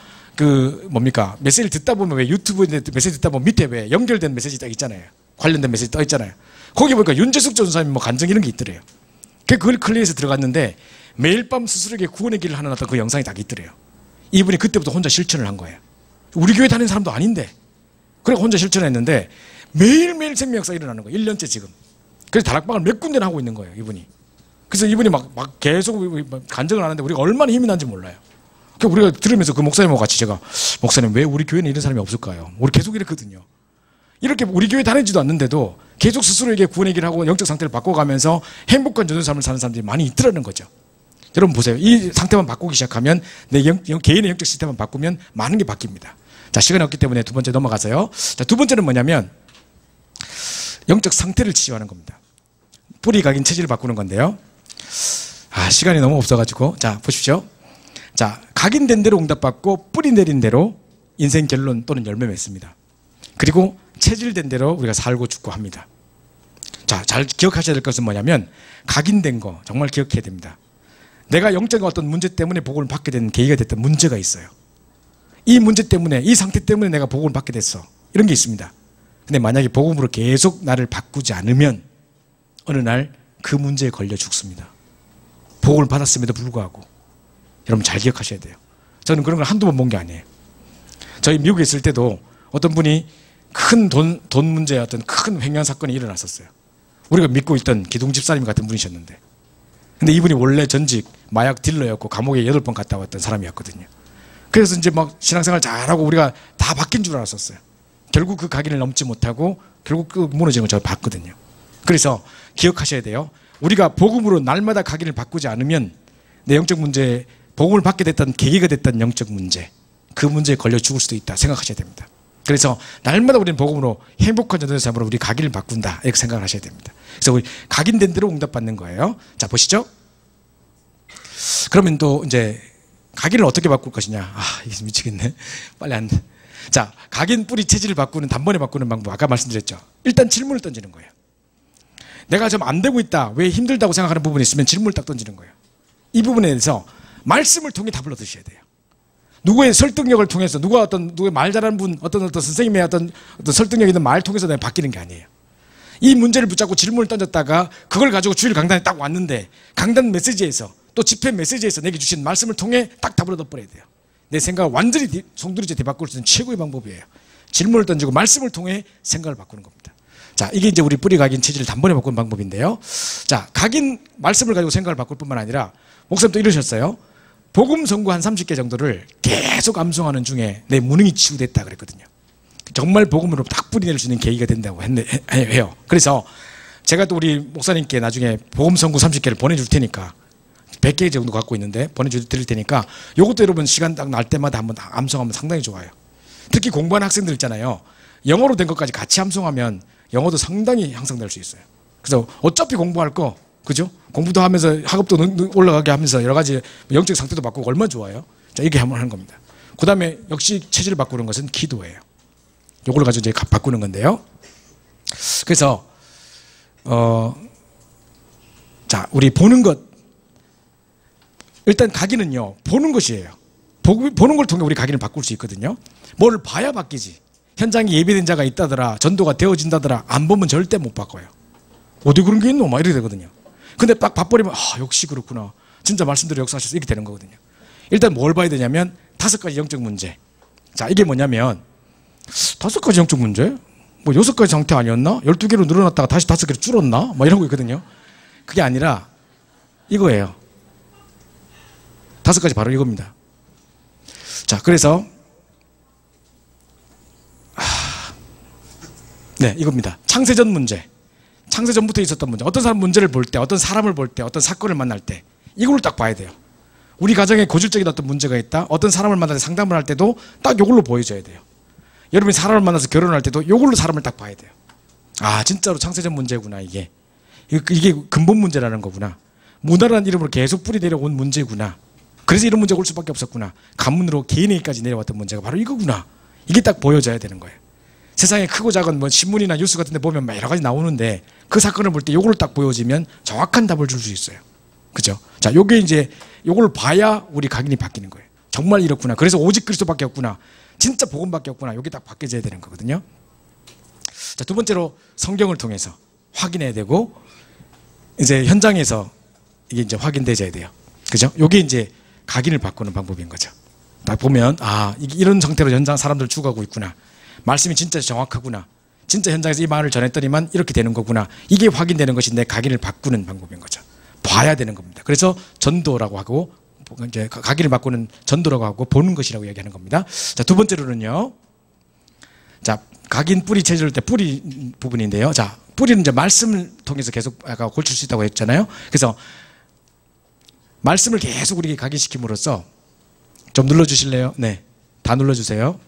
메시지를 듣다 보면 왜 유튜브에 메시지 듣다 보면 밑에 왜 연결된 메시지 딱 있잖아요. 관련된 메시지 떠 있잖아요. 거기 보니까 윤재숙 전사님 뭐 간증 이런 게 있더래요. 그걸 클릭해서 들어갔는데 매일 밤 스스로에게 구원의 길을 하는 어떤 그 영상이 딱 있더래요. 이분이 그때부터 혼자 실천을 한 거예요. 우리 교회 다니는 사람도 아닌데. 그래 혼자 실천했는데 매일매일 생명역사가 일어나는 거예요. 1년째 지금. 그래서 다락방을 몇 군데나 하고 있는 거예요, 이분이. 그래서 이분이 막 계속 간증을 하는데 우리가 얼마나 힘이 난지 몰라요. 그러니까 우리가 들으면서 그 목사님하고 같이 제가 목사님 왜 우리 교회는 이런 사람이 없을까요? 우리 계속 이랬거든요. 이렇게 우리 교회 다니지도 않는데도 계속 스스로에게 구원의 길을 하고 영적 상태를 바꿔가면서 행복한 전도의 삶을 사는 사람들이 많이 있더라는 거죠. 여러분 보세요. 이 상태만 바꾸기 시작하면 내 개인의 영적 시스템만 바꾸면 많은 게 바뀝니다. 자, 시간이 없기 때문에 두 번째 넘어가서요. 자, 두 번째는 뭐냐면 영적 상태를 치유하는 겁니다. 뿌리 각인 체질을 바꾸는 건데요. 시간이 너무 없어가지고 자 보십시오. 자, 각인된 대로 응답받고 뿌리 내린 대로 인생 결론 또는 열매 맺습니다. 그리고 체질된 대로 우리가 살고 죽고 합니다. 자, 잘 기억하셔야 될 것은 뭐냐면 각인된 거 정말 기억해야 됩니다. 내가 영적인 어떤 문제 때문에 복음을 받게 된 계기가 됐던 문제가 있어요. 이 문제 때문에, 이 상태 때문에 내가 복음을 받게 됐어. 이런 게 있습니다. 근데 만약에 복음으로 계속 나를 바꾸지 않으면 어느 날 그 문제에 걸려 죽습니다. 복음을 받았음에도 불구하고. 여러분 잘 기억하셔야 돼요. 저는 그런 걸 한두 번 본 게 아니에요. 저희 미국에 있을 때도 어떤 분이 큰 돈 문제에 어떤 큰 횡령 사건이 일어났었어요. 우리가 믿고 있던 기둥 집사님 같은 분이셨는데. 근데 이분이 원래 전직 마약 딜러였고 감옥에 8번 갔다 왔던 사람이었거든요. 그래서 이제 막 신앙생활 잘하고 우리가 다 바뀐 줄 알았었어요. 결국 그 각인을 넘지 못하고 결국 그 무너지는 걸 제가 봤거든요. 그래서 기억하셔야 돼요. 우리가 복음으로 날마다 각인을 바꾸지 않으면 내 영적 문제에 복음을 받게 됐던 계기가 됐던 영적 문제, 그 문제에 걸려 죽을 수도 있다 생각하셔야 됩니다. 그래서 날마다 우리는 복음으로 행복한 전도의 삶으로 우리 각인을 바꾼다 이렇게 생각을 하셔야 됩니다. 그래서 우리 각인된 대로 응답받는 거예요. 자, 보시죠. 그러면 또 이제 각인을 어떻게 바꿀 것이냐. 이게 미치겠네. 빨리 안 돼. 자, 각인 뿌리 체질을 바꾸는, 단번에 바꾸는 방법 아까 말씀드렸죠. 일단 질문을 던지는 거예요. 내가 좀 안 되고 있다, 왜 힘들다고 생각하는 부분이 있으면 질문을 딱 던지는 거예요. 이 부분에 대해서 말씀을 통해 답을 얻으셔야 돼요. 누구의 설득력을 통해서, 누구의 말 잘하는 분, 어떤 선생님의 어떤 설득력 있는 말 통해서 내가 바뀌는 게 아니에요. 이 문제를 붙잡고 질문을 던졌다가 그걸 가지고 주일 강단에 딱 왔는데 강단 메시지에서 또 집회 메시지에서 내게 주신 말씀을 통해 딱 답을 얻어버려야 돼요. 내 생각을 완전히 송두리째 뒤바꿀 수 있는 최고의 방법이에요. 질문을 던지고 말씀을 통해 생각을 바꾸는 겁니다. 자, 이게 이제 우리 뿌리 각인 체질을 단번에 바꾸는 방법인데요. 자, 각인 말씀을 가지고 생각을 바꿀 뿐만 아니라 목사님 또 이러셨어요. 복음 선고 한 30개 정도를 계속 암송하는 중에 내 무능이 치유됐다 그랬거든요. 정말 복음으로 딱 뿌리 낼 수 있는 계기가 된다고 해요. 그래서 제가 또 우리 목사님께 나중에 복음 선고 30개를 보내줄 테니까 100개 정도 갖고 있는데 보내드릴 테니까 이것도 여러분 시간 딱 날 때마다 한번 암송하면 상당히 좋아요. 특히 공부하는 학생들 있잖아요. 영어로 된 것까지 같이 암송하면 영어도 상당히 향상될 수 있어요. 그래서 어차피 공부할 거 그죠? 공부도 하면서 학업도 올라가게 하면서 여러 가지 영적 상태도 바꾸고 얼마나 좋아요. 자, 이게 한번 하는 겁니다. 그 다음에 역시 체질을 바꾸는 것은 기도예요. 요걸 가지고 이제 바꾸는 건데요. 그래서 자, 우리 보는 것, 일단 각인은요 보는 것이에요. 보는 걸 통해 우리 각인을 바꿀 수 있거든요. 뭘 봐야 바뀌지. 현장에 예비된 자가 있다더라, 전도가 되어진다더라, 안 보면 절대 못 바꿔요. 어디 그런 게 있노? 막 이렇게 되거든요. 근데 딱 봐버리면 역시 그렇구나, 진짜 말씀대로 역사하셔서 이렇게 되는 거거든요. 일단 뭘 봐야 되냐면 5가지 영적 문제. 자, 이게 뭐냐면 5가지 영적 문제? 뭐 6가지 상태 아니었나? 12개로 늘어났다가 다시 5개로 줄었나? 뭐 이런 거 있거든요. 그게 아니라 이거예요. 5가지 바로 이겁니다. 자, 그래서 네, 이겁니다. 창세전 문제. 창세전부터 있었던 문제. 어떤 사람 문제를 볼 때, 어떤 사람을 볼 때, 어떤 사건을 만날 때 이걸로 딱 봐야 돼요. 우리 가정에 고질적인 어떤 문제가 있다, 어떤 사람을 만날 때 상담을 할 때도 딱 이걸로 보여줘야 돼요. 여러분이 사람을 만나서 결혼할 때도 이걸로 사람을 딱 봐야 돼요. 아, 진짜로 창세전 문제구나. 이게 근본 문제라는 거구나. 문화라는 이름으로 계속 뿌리 내려온 문제구나. 그래서 이런 문제가 올 수밖에 없었구나. 가문으로 개인에게까지 내려왔던 문제가 바로 이거구나. 이게 딱 보여져야 되는 거예요. 세상에 크고 작은 뭐 신문이나 뉴스 같은 데 보면 여러 가지 나오는데 그 사건을 볼 때 요걸 딱 보여지면 정확한 답을 줄 수 있어요. 그죠? 자, 요게 이제 요걸 봐야 우리 각인이 바뀌는 거예요. 정말 이렇구나. 그래서 오직 그리스도밖에 없구나. 진짜 복음밖에 없구나. 요게 딱 바뀌어져야 되는 거거든요. 자, 두 번째로 성경을 통해서 확인해야 되고, 이제 현장에서 이게 이제 확인되어야 돼요. 그죠? 요게 이제 각인을 바꾸는 방법인 거죠. 딱 보면 이런 상태로 현장 사람들 죽어가고 있구나. 말씀이 진짜 정확하구나. 진짜 현장에서 이 말을 전했더니만 이렇게 되는 거구나. 이게 확인되는 것이 내 각인을 바꾸는 방법인 거죠. 봐야 되는 겁니다. 그래서 전도라고 하고, 이제 각인을 바꾸는 전도라고 하고 보는 것이라고 얘기하는 겁니다. 자, 두 번째로는요. 자, 각인 뿌리 체질 때 뿌리 부분인데요. 자, 뿌리는 이제 말씀을 통해서 계속 아까 고칠 수 있다고 했잖아요. 그래서 말씀을 계속 우리에게 각인시킴으로써, 좀 눌러주실래요? 네, 다 눌러주세요.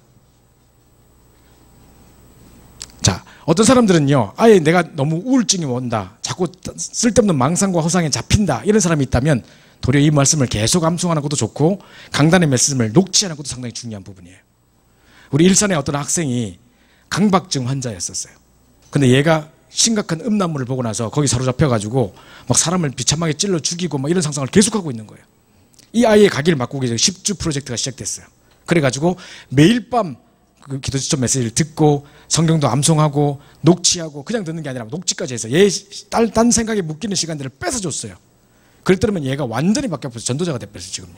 자, 어떤 사람들은요, 아예 내가 너무 우울증이 온다, 자꾸 쓸데없는 망상과 허상에 잡힌다, 이런 사람이 있다면 도리어 이 말씀을 계속 암송하는 것도 좋고 강단의 말씀을 녹취하는 것도 상당히 중요한 부분이에요. 우리 일산의 어떤 학생이 강박증 환자였었어요. 근데 얘가 심각한 음란물을 보고 나서 거기 사로잡혀가지고 막 사람을 비참하게 찔러 죽이고 막 이런 상상을 계속하고 있는 거예요. 이 아이의 가기를 바꾸기 위해서 10주 프로젝트가 시작됐어요. 그래가지고 매일 밤 그 기도 지점 메시지를 듣고 성경도 암송하고 녹취하고, 그냥 듣는 게 아니라 녹취까지 해서 얘 딴 생각에 묶이는 시간들을 뺏어줬어요. 그랬더니 얘가 완전히 바뀌어서 전도자가 돼버렸어요, 지금요.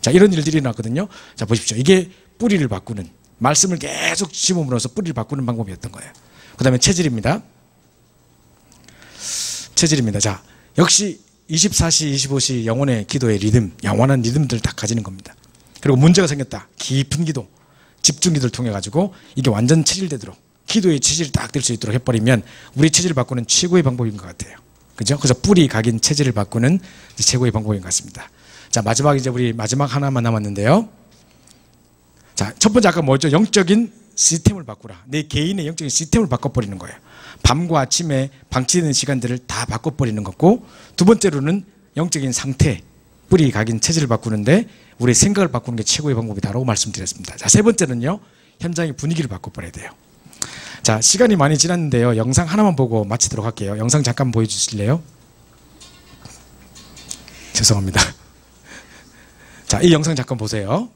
자, 이런 일들이 일어났거든요. 자, 보십시오. 이게 뿌리를 바꾸는, 말씀을 계속 심음으로써 뿌리를 바꾸는 방법이었던 거예요. 그 다음에 체질입니다. 체질입니다. 자, 역시 24시, 25시 영혼의 기도의 리듬, 영원한 리듬들을 다 가지는 겁니다. 그리고 문제가 생겼다. 깊은 기도, 집중 기도를 통해 가지고 이게 완전 체질되도록, 기도의 체질이 딱 될 수 있도록 해버리면 우리 체질을 바꾸는 최고의 방법인 것 같아요. 그죠? 그래서 뿌리 각인 체질을 바꾸는 최고의 방법인 것 같습니다. 자, 마지막 이제 우리 마지막 하나만 남았는데요. 자, 첫 번째 아까 뭐였죠? 영적인 시스템을 바꾸라. 내 개인의 영적인 시스템을 바꿔버리는 거예요. 밤과 아침에 방치되는 시간들을 다 바꿔버리는 거고, 두 번째로는 영적인 상태, 뿌리 각인 체질을 바꾸는데 우리의 생각을 바꾸는 게 최고의 방법이다라고 말씀드렸습니다. 자, 세 번째는요, 현장의 분위기를 바꿔버려야 돼요. 자, 시간이 많이 지났는데요, 영상 하나만 보고 마치도록 할게요. 영상 잠깐 보여주실래요? 죄송합니다. 자, 이 영상 잠깐 보세요.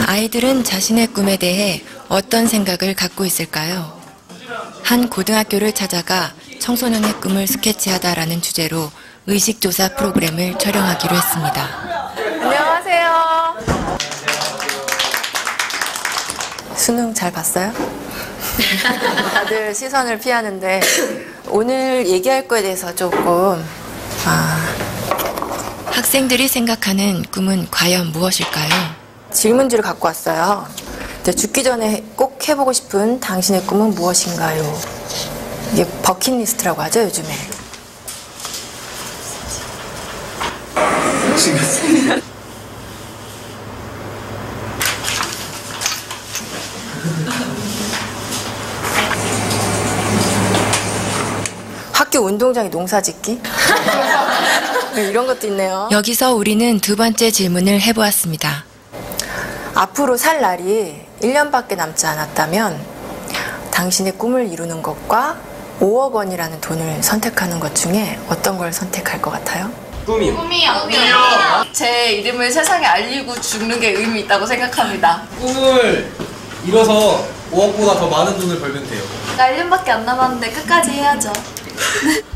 아이들은 자신의 꿈에 대해 어떤 생각을 갖고 있을까요? 한 고등학교를 찾아가 청소년의 꿈을 스케치하다라는 주제로 의식조사 프로그램을 촬영하기로 했습니다. 안녕하세요. 수능 잘 봤어요? 다들 시선을 피하는데 오늘 얘기할 거에 대해서 조금 학생들이 생각하는 꿈은 과연 무엇일까요? 질문지를 갖고 왔어요. 죽기 전에 꼭 해보고 싶은 당신의 꿈은 무엇인가요? 이게 버킷리스트라고 하죠, 요즘에. 학교 운동장에 농사 짓기? 이런 것도 있네요. 여기서 우리는 두 번째 질문을 해보았습니다. 앞으로 살 날이 1년밖에 남지 않았다면 당신의 꿈을 이루는 것과 5억 원이라는 돈을 선택하는 것 중에 어떤 걸 선택할 것 같아요? 꿈이요. 제 이름을 세상에 알리고 죽는 게 의미 있다고 생각합니다. 꿈을 이뤄서 5억보다 더 많은 돈을 벌면 돼요. 나 1년밖에 안 남았는데 끝까지 해야죠.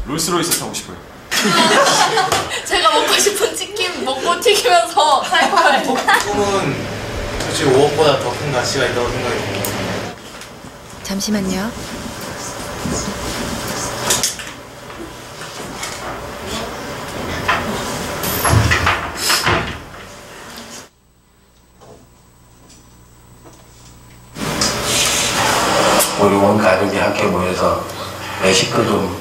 롤스로이스 타고 싶어요. 제가 먹고 싶은 치킨 먹고 튀기면서 살 거예요. 꿈은 솔직히 5억보다 더 큰 가치가 있다고 생각이 듭니다. 잠시만요. 우리 온 가족이 함께 모여서 내 식구 좀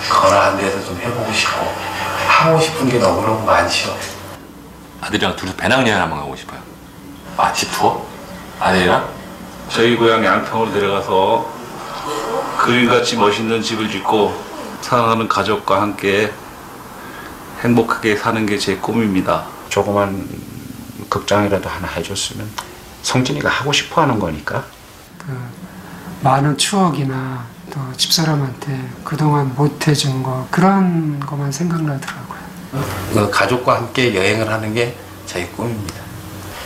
건강한 데서 좀 해보고 싶고 하고 싶은 게 너무너무 많죠. 아들이랑 둘이 배낭여행 한번 가고 싶어요. 집 투어? 아들이랑? 저희 고향 양평으로 내려가서 그림같이 멋있는 집을 짓고 사랑하는 가족과 함께 행복하게 사는 게 제 꿈입니다. 조그만 극장이라도 하나 해줬으면 성진이가 하고 싶어 하는 거니까. 많은 추억이나 또 집사람한테 그동안 못 해준 거 그런 것만 생각나더라고요. 가족과 함께 여행을 하는 게 제 꿈입니다.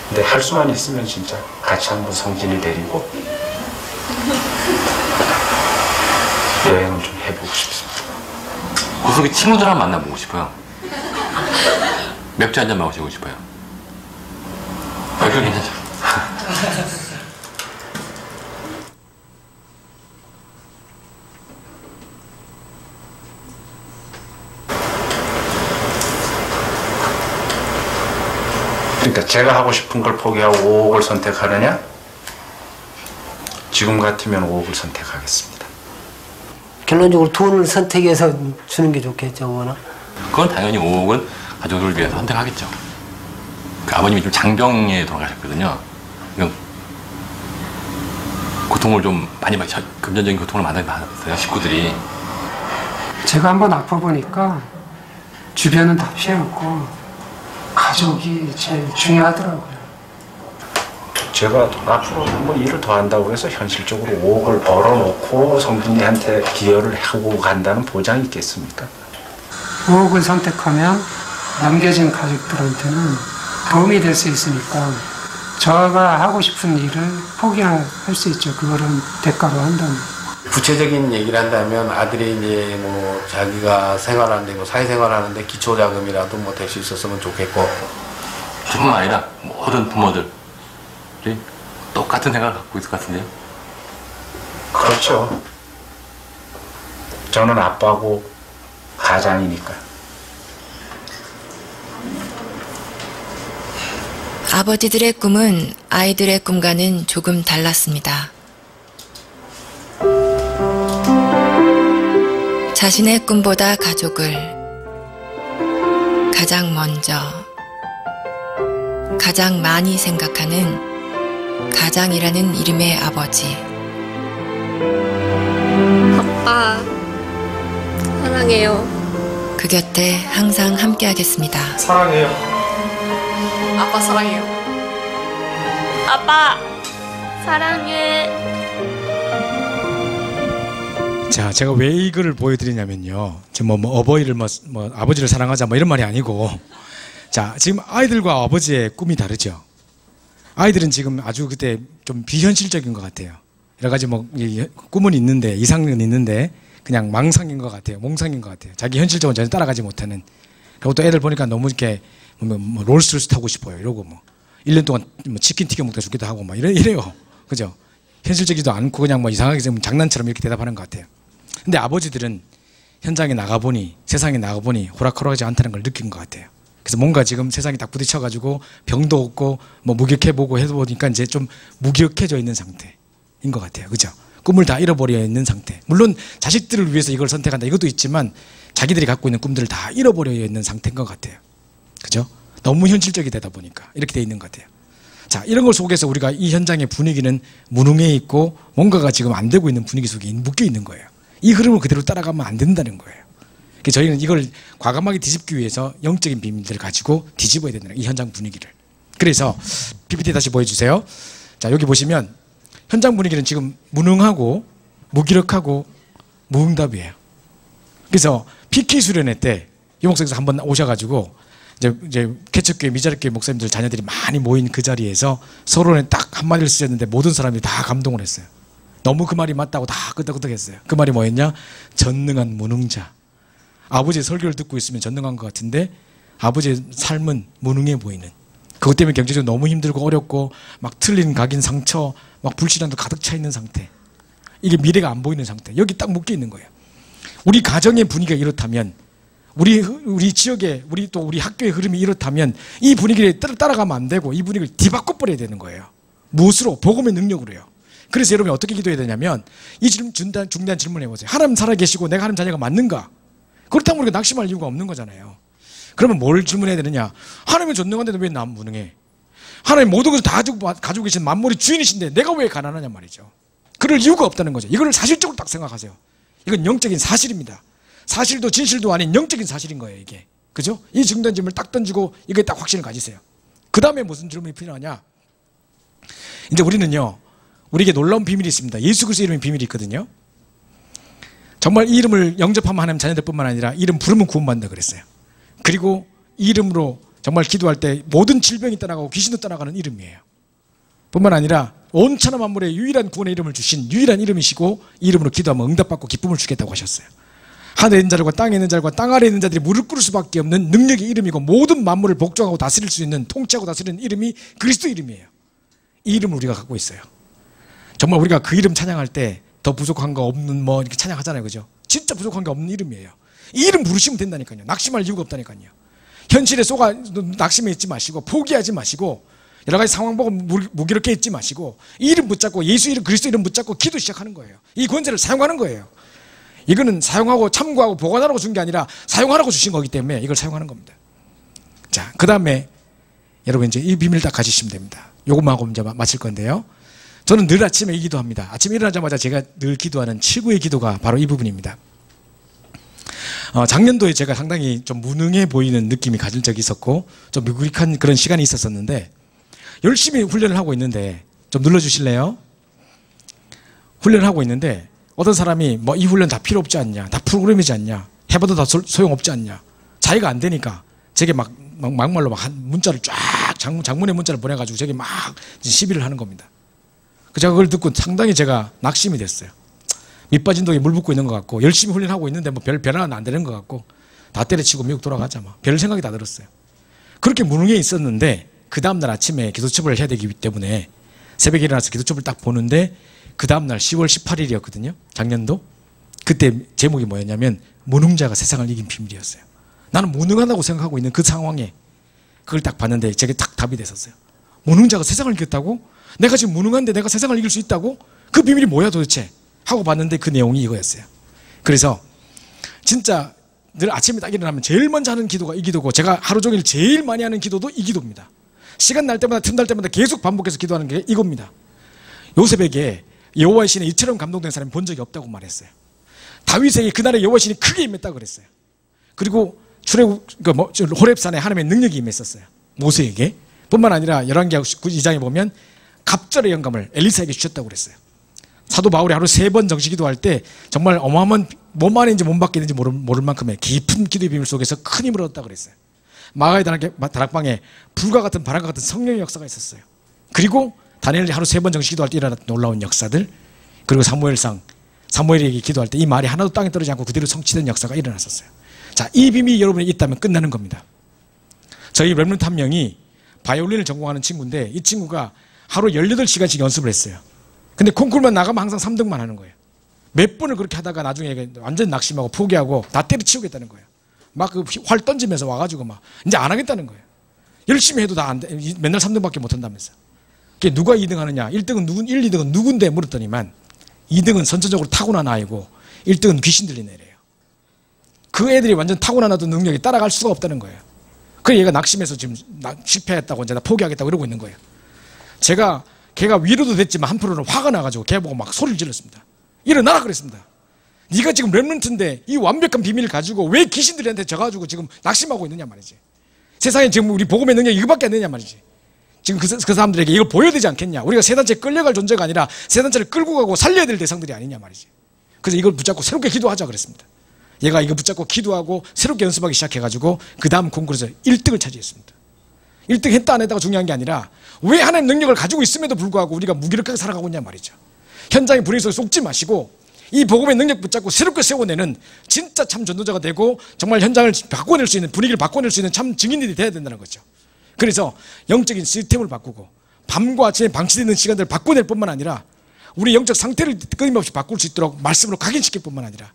근데 할 수만 있으면 진짜 같이 한번 성진이 데리고 여행을 좀 해보고 싶습니다. 그 속에 친구들 한번 만나보고 싶어요. 맥주 한잔 마시고 싶어요. 맥주 괜찮죠? 그러니까 제가 하고 싶은 걸 포기하고 5억을 선택하느냐? 지금 같으면 5억을 선택하겠습니다. 결론적으로 돈을 선택해서 주는 게 좋겠죠, 뭐나. 그건 당연히 5억은 가족을 위해서 선택하겠죠. 그 아버님이 좀 장병에 돌아가셨거든요. 고통을 좀 많이 받으셨어요. 금전적인 고통을 많이 받았어요, 식구들이. 제가 한번 아파보니까 주변은 다 피해놓고 가족이 제일 중요하더라고요. 제가 앞으로 한번 일을 더 한다고 해서 현실적으로 5억을 벌어놓고 성진이한테 기여를 하고 간다는 보장이 있겠습니까? 5억을 선택하면 남겨진 가족들한테는 도움이 될 수 있으니까 저가 하고 싶은 일을 포기할 수 있죠. 그거를 대가로 한다면. 구체적인 얘기를 한다면 아들이 이제 뭐 자기가 생활하는데 뭐 사회생활하는데 기초자금이라도 뭐 될 수 있었으면 좋겠고. 저뿐만 아니라 모든 부모들이 똑같은 생각을 갖고 있을 것 같은데요. 그렇죠. 저는 아빠고 가장이니까. 아버지들의 꿈은 아이들의 꿈과는 조금 달랐습니다. 자신의 꿈보다 가족을 가장 먼저, 가장 많이 생각하는 가장이라는 이름의 아버지. 아빠, 사랑해요. 그 곁에 항상 함께하겠습니다. 사랑해요. 아빠 사랑해요. 아빠, 사랑해. 자, 제가 왜 이거를 보여드리냐면요. 지금 뭐 어버이를 뭐 아버지를 사랑하자 뭐 이런 말이 아니고, 자, 지금 아이들과 아버지의 꿈이 다르죠. 아이들은 지금 아주 그때 좀 비현실적인 것 같아요. 여러 가지 뭐 꿈은 있는데, 이상은 있는데 그냥 망상인 것 같아요. 몽상인 것 같아요. 자기 현실적으로 전혀 따라가지 못하는. 그리고 또 애들 보니까 너무 이렇게 뭐 롤스로이스 타고 싶어요. 이러고 뭐 1년 동안 뭐 치킨 튀겨 먹다 죽기도 하고 막 이래요. 그죠? 현실적이지도 않고 그냥 뭐 이상하게 좀 장난처럼 이렇게 대답하는 것 같아요. 근데 아버지들은 현장에 나가보니, 세상에 나가보니 호락호락하지 않다는 걸 느낀 것 같아요. 그래서 뭔가 지금 세상에 딱 부딪혀가지고 병도 없고 뭐 무기력해보고 해서 보니까 이제 좀 무기력해져 있는 상태인 것 같아요. 그죠? 꿈을 다 잃어버려 있는 상태. 물론 자식들을 위해서 이걸 선택한다 이것도 있지만 자기들이 갖고 있는 꿈들을 다 잃어버려 있는 상태인 것 같아요. 그죠? 너무 현실적이 되다 보니까 이렇게 돼 있는 것 같아요. 자, 이런 걸 속에서 우리가 이 현장의 분위기는 무능해 있고 뭔가가 지금 안 되고 있는 분위기 속에 묶여 있는 거예요. 이 흐름을 그대로 따라가면 안 된다는 거예요. 그래서 저희는 이걸 과감하게 뒤집기 위해서 영적인 비밀들을 가지고 뒤집어야 된다는 거예요. 이 현장 분위기를. 그래서 PPT 다시 보여주세요. 자, 여기 보시면 현장 분위기는 지금 무능하고 무기력하고 무응답이에요. 그래서 PK 수련회 때 이 목사님께서 한번 오셔가지고 이제 개척교회 미자립교회 목사님들 자녀들이 많이 모인 그 자리에서 서론에 딱 한마디를 쓰셨는데 모든 사람들이 다 감동을 했어요. 너무 그 말이 맞다고 다 끄덕끄덕했어요. 그 말이 뭐였냐? 전능한 무능자. 아버지의 설교를 듣고 있으면 전능한 것 같은데 아버지의 삶은 무능해 보이는, 그것 때문에 경제적으로 너무 힘들고 어렵고 막 틀린 각인 상처, 막 불신앙도 가득 차 있는 상태, 이게 미래가 안 보이는 상태, 여기 딱 묶여 있는 거예요. 우리 가정의 분위기가 이렇다면, 우리 지역의, 우리 학교의 흐름이 이렇다면 이 분위기를 따라가면 안 되고 이 분위기를 뒤바꿔 버려야 되는 거예요. 무엇으로? 복음의 능력으로요. 그래서 여러분이 어떻게 기도해야 되냐면 이 중대한 질문을 해보세요. 하나님 살아계시고 내가 하나님 자녀가 맞는가? 그렇다면 우리가 낙심할 이유가 없는 거잖아요. 그러면 뭘 질문해야 되느냐? 하나님은 전능한데 왜 난 무능해? 하나님 모든 것을 다 가지고 계신 만물의 주인이신데 내가 왜 가난하냐 말이죠. 그럴 이유가 없다는 거죠. 이걸 사실적으로 딱 생각하세요. 이건 영적인 사실입니다. 사실도 진실도 아닌 영적인 사실인 거예요, 이게. 그죠? 이 중대한 질문을 딱 던지고 이게 딱 확신을 가지세요. 그 다음에 무슨 질문이 필요하냐? 이제 우리는요, 우리에게 놀라운 비밀이 있습니다. 예수 그리스도 이름의 비밀이 있거든요. 정말 이 이름을 영접하면 하나님 자녀들뿐만 아니라 이름 부르면 구원받는다 그랬어요. 그리고 이 이름으로 정말 기도할 때 모든 질병이 떠나가고 귀신도 떠나가는 이름이에요. 뿐만 아니라 온 천하 만물의 유일한 구원의 이름을 주신 유일한 이름이시고 이 이름으로 기도하면 응답받고 기쁨을 주겠다고 하셨어요. 하늘에 있는 자들과 땅에 있는 자들과 땅 아래에 있는 자들이 무릎 꿇을 수밖에 없는 능력의 이름이고 모든 만물을 복종하고 다스릴 수 있는, 통치하고 다스리는 이름이 그리스도 이름이에요. 이 이름을 우리가 갖고 있어요. 정말 우리가 그 이름 찬양할 때 더 부족한 거 없는 뭐 이렇게 찬양하잖아요, 그죠? 진짜 부족한 게 없는 이름이에요. 이 이름 부르시면 된다니까요. 낙심할 이유가 없다니까요. 현실에 낙심해 있지 마시고 포기하지 마시고 여러 가지 상황 보고 무기력해 있지 마시고 이 이름 붙잡고 예수 이름 그리스도 이름 붙잡고 기도 시작하는 거예요. 이 권세를 사용하는 거예요. 이거는 사용하고 참고하고 보관하라고 준 게 아니라 사용하라고 주신 거기 때문에 이걸 사용하는 겁니다. 자, 그 다음에 여러분 이제 이 비밀을 딱 가지시면 됩니다. 요것만 하고 이제 마칠 건데요. 저는 늘 아침에 이 기도합니다. 아침에 일어나자마자 제가 늘 기도하는 최고의 기도가 바로 이 부분입니다. 작년도에 제가 상당히 좀 무능해 보이는 느낌이 가진 적이 있었고 좀 무기력한 그런 시간이 있었었는데 열심히 훈련을 하고 있는데 좀 눌러주실래요? 훈련을 하고 있는데 어떤 사람이 뭐 이 훈련 다 필요 없지 않냐, 다 프로그램이지 않냐, 해봐도 다 소용없지 않냐, 자기가 안 되니까 제게 막말로 막 한 문자를 쫙 장문의 문자를 보내가지고 제게 막 시비를 하는 겁니다. 제가 그걸 듣고 상당히 제가 낙심이 됐어요. 밑빠진 독에 물 붓고 있는 것 같고 열심히 훈련하고 있는데 뭐 별 변화는 안 되는 것 같고 다 때려치고 미국 돌아가자 막 별 생각이 다 들었어요. 그렇게 무능해 있었는데 그 다음날 아침에 기도첩을 해야 되기 때문에 새벽에 일어나서 기도첩을 딱 보는데 그 다음날 10월 18일이었거든요. 작년도. 그때 제목이 뭐였냐면 무능자가 세상을 이긴 비밀이었어요. 나는 무능하다고 생각하고 있는 그 상황에 그걸 딱 봤는데 제게 딱 답이 됐었어요. 무능자가 세상을 이겼다고? 내가 지금 무능한데 내가 세상을 이길 수 있다고? 그 비밀이 뭐야 도대체? 하고 봤는데 그 내용이 이거였어요. 그래서 진짜 늘 아침에 딱 일어나면 제일 먼저 하는 기도가 이 기도고 제가 하루 종일 제일 많이 하는 기도도 이 기도입니다. 시간 날 때마다 틈날 때마다 계속 반복해서 기도하는 게 이겁니다. 요셉에게 여호와의 신에 이처럼 감동된 사람이 본 적이 없다고 말했어요. 다윗에게 그날에 여호와의 신이 크게 임했다고 그랬어요. 그리고 호렙산에 하나님의 능력이 임했었어요. 모세에게. 뿐만 아니라 열왕기하 2장에 보면 갑절의 영감을 엘리사에게 주셨다고 그랬어요. 사도 바울이 하루 3번 정식 기도할 때 정말 어마어마한 몸 안인지 몸 밖에 있는지 모를 만큼의 깊은 기도의 비밀 속에서 큰 힘을 얻었다고 그랬어요. 마가의 다락방에 불과 같은 바람과 같은 성령의 역사가 있었어요. 그리고 다니엘이 하루 3번 정식 기도할 때 일어났던 놀라운 역사들, 그리고 사무엘에게 기도할 때 이 말이 하나도 땅에 떨어지지 않고 그대로 성취된 역사가 일어났었어요. 자, 이 비밀이 여러분이 있다면 끝나는 겁니다. 저희 렘넌트 한 명이 바이올린을 전공하는 친구인데 이 친구가 하루 18시간씩 연습을 했어요. 근데 콩쿨만 나가면 항상 3등만 하는 거예요. 몇 번을 그렇게 하다가 나중에 완전 낙심하고 포기하고 다 때려치우겠다는 거예요. 막 그 활 던지면서 와가지고 막 이제 안 하겠다는 거예요. 열심히 해도 다 안 돼. 맨날 3등밖에 못 한다면서. 그게 누가 2등 하느냐? 1등은 1, 2등은 누군데 물었더니만 2등은 선천적으로 타고난 아이고 1등은 귀신 들린 애래요. 그 애들이 완전 타고난 아도 능력이 따라갈 수가 없다는 거예요. 그래서 얘가 낙심해서 지금 실패했다고 이제 나 포기하겠다고 이러고 있는 거예요. 걔가 위로도 됐지만 한편으로는 화가 나가지고 걔 보고 막 소리를 질렀습니다. 일어나라 그랬습니다. 네가 지금 렘넌트인데 이 완벽한 비밀을 가지고 왜 귀신들한테 져가지고 지금 낙심하고 있느냐 말이지. 세상에 지금 우리 복음의 능력이 이거밖에 안 되냐 말이지. 지금 그 사람들에게 이걸 보여야 되지 않겠냐. 우리가 세 단체에 끌려갈 존재가 아니라 세 단체를 끌고 가고 살려야 될 대상들이 아니냐 말이지. 그래서 이걸 붙잡고 새롭게 기도하자 그랬습니다. 얘가 이거 붙잡고 기도하고 새롭게 연습하기 시작해가지고 그 다음 콩쿠르에서 1등을 차지했습니다. 1등 했다 안 했다가 중요한 게 아니라 왜 하나님 능력을 가지고 있음에도 불구하고 우리가 무기력하게 살아가고 있냐 말이죠. 현장의 분위기 속에 속지 마시고 이 복음의 능력 붙잡고 새롭게 세워내는 진짜 참 전도자가 되고 정말 현장을 바꿔낼 수 있는, 분위기를 바꿔낼 수 있는 참 증인들이 돼야 된다는 거죠. 그래서 영적인 시스템을 바꾸고 밤과 아침에 방치되는 시간들을 바꿔낼 뿐만 아니라 우리 영적 상태를 끊임없이 바꿀 수 있도록 말씀으로 각인시킬 뿐만 아니라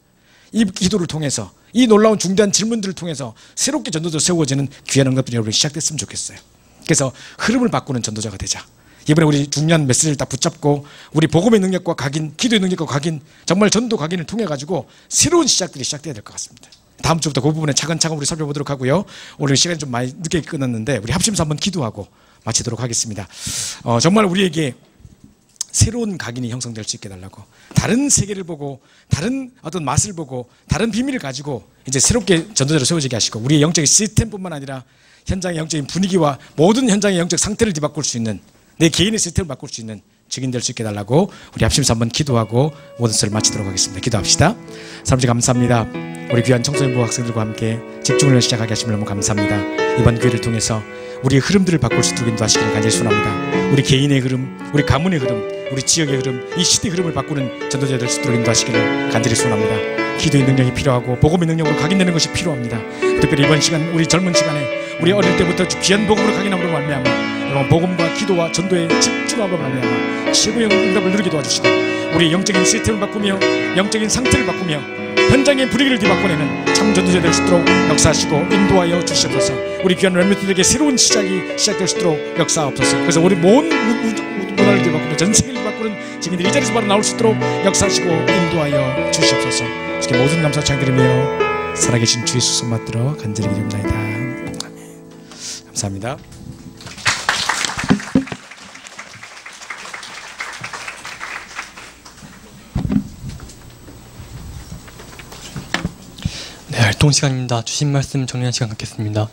이 기도를 통해서 이 놀라운 중대한 질문들을 통해서 새롭게 전도자 세워지는 귀한 응답들이 여러분이 시작됐으면 좋겠어요. 그래서 흐름을 바꾸는 전도자가 되자. 이번에 우리 중요한 메시지를 딱 붙잡고 우리 복음의 능력과 각인, 기도의 능력과 각인, 정말 전도 각인을 통해 가지고 새로운 시작들이 시작돼야 될 것 같습니다. 다음 주부터 그 부분에 차근차근 우리 살펴보도록 하고요. 오늘 시간이 좀 많이 늦게 끝났는데 우리 합심해서 한번 기도하고 마치도록 하겠습니다. 정말 우리에게 새로운 각인이 형성될 수 있게 해달라고, 다른 세계를 보고 다른 어떤 맛을 보고 다른 비밀을 가지고 이제 새롭게 전도자로 세워지게 하시고 우리의 영적인 시스템뿐만 아니라 현장의 영적인 분위기와 모든 현장의 영적 상태를 뒤바꿀 수 있는, 내 개인의 시스템을 바꿀 수 있는 증인될 수 있게 해달라고 우리 합심해서 한번 기도하고 모든 것을 마치도록 하겠습니다. 기도합시다. 사람들 감사합니다. 우리 귀한 청소년부 학생들과 함께 집중을 시작하게 하시면 너무 감사합니다. 이번 기회를 통해서 우리의 흐름들을 바꿀 수 있도록 인도하시기를 간절히 소원합니다. 우리 개인의 흐름, 우리 가문의 흐름, 우리 지역의 흐름, 이 시대의 흐름을 바꾸는 전도자가 될 수 있도록 인도하시기를 간절히 소원합니다. 기도의 능력이 필요하고 복음의 능력으로 각인되는 것이 필요합니다. 특별히 이번 시간, 우리 젊은 시간에 우리 어릴 때부터 귀한 복음으로 각인함으로 말미암아 여러분 복음과 기도와 전도에 집중함으로 말미암아 최고의 응답을 누리게 도와주시고 우리의 영적인 시스템을 바꾸며 영적인 상태를 바꾸며 현장의 분위기를 뒤바꿔내는 참 전도자 될 수 있도록 역사하시고 인도하여 주시옵소서. 우리 귀한 렘넌트들에게 새로운 시작이 시작될 수 있도록 역사하옵소서. 그래서 우리 모든 문화를 뒤바꾸며 전 세계를 뒤바꾸는 증인들이 이 자리에서 바로 나올 수 있도록 역사하시고 인도하여 주시옵소서. 이렇게 모든 감사 찬양드리며 살아계신 주 예수 손 맞들어 간절히 기도합니다. 아멘. 감사합니다. 네, 활동 시간입니다. 주신 말씀 정리하는 시간 갖겠습니다.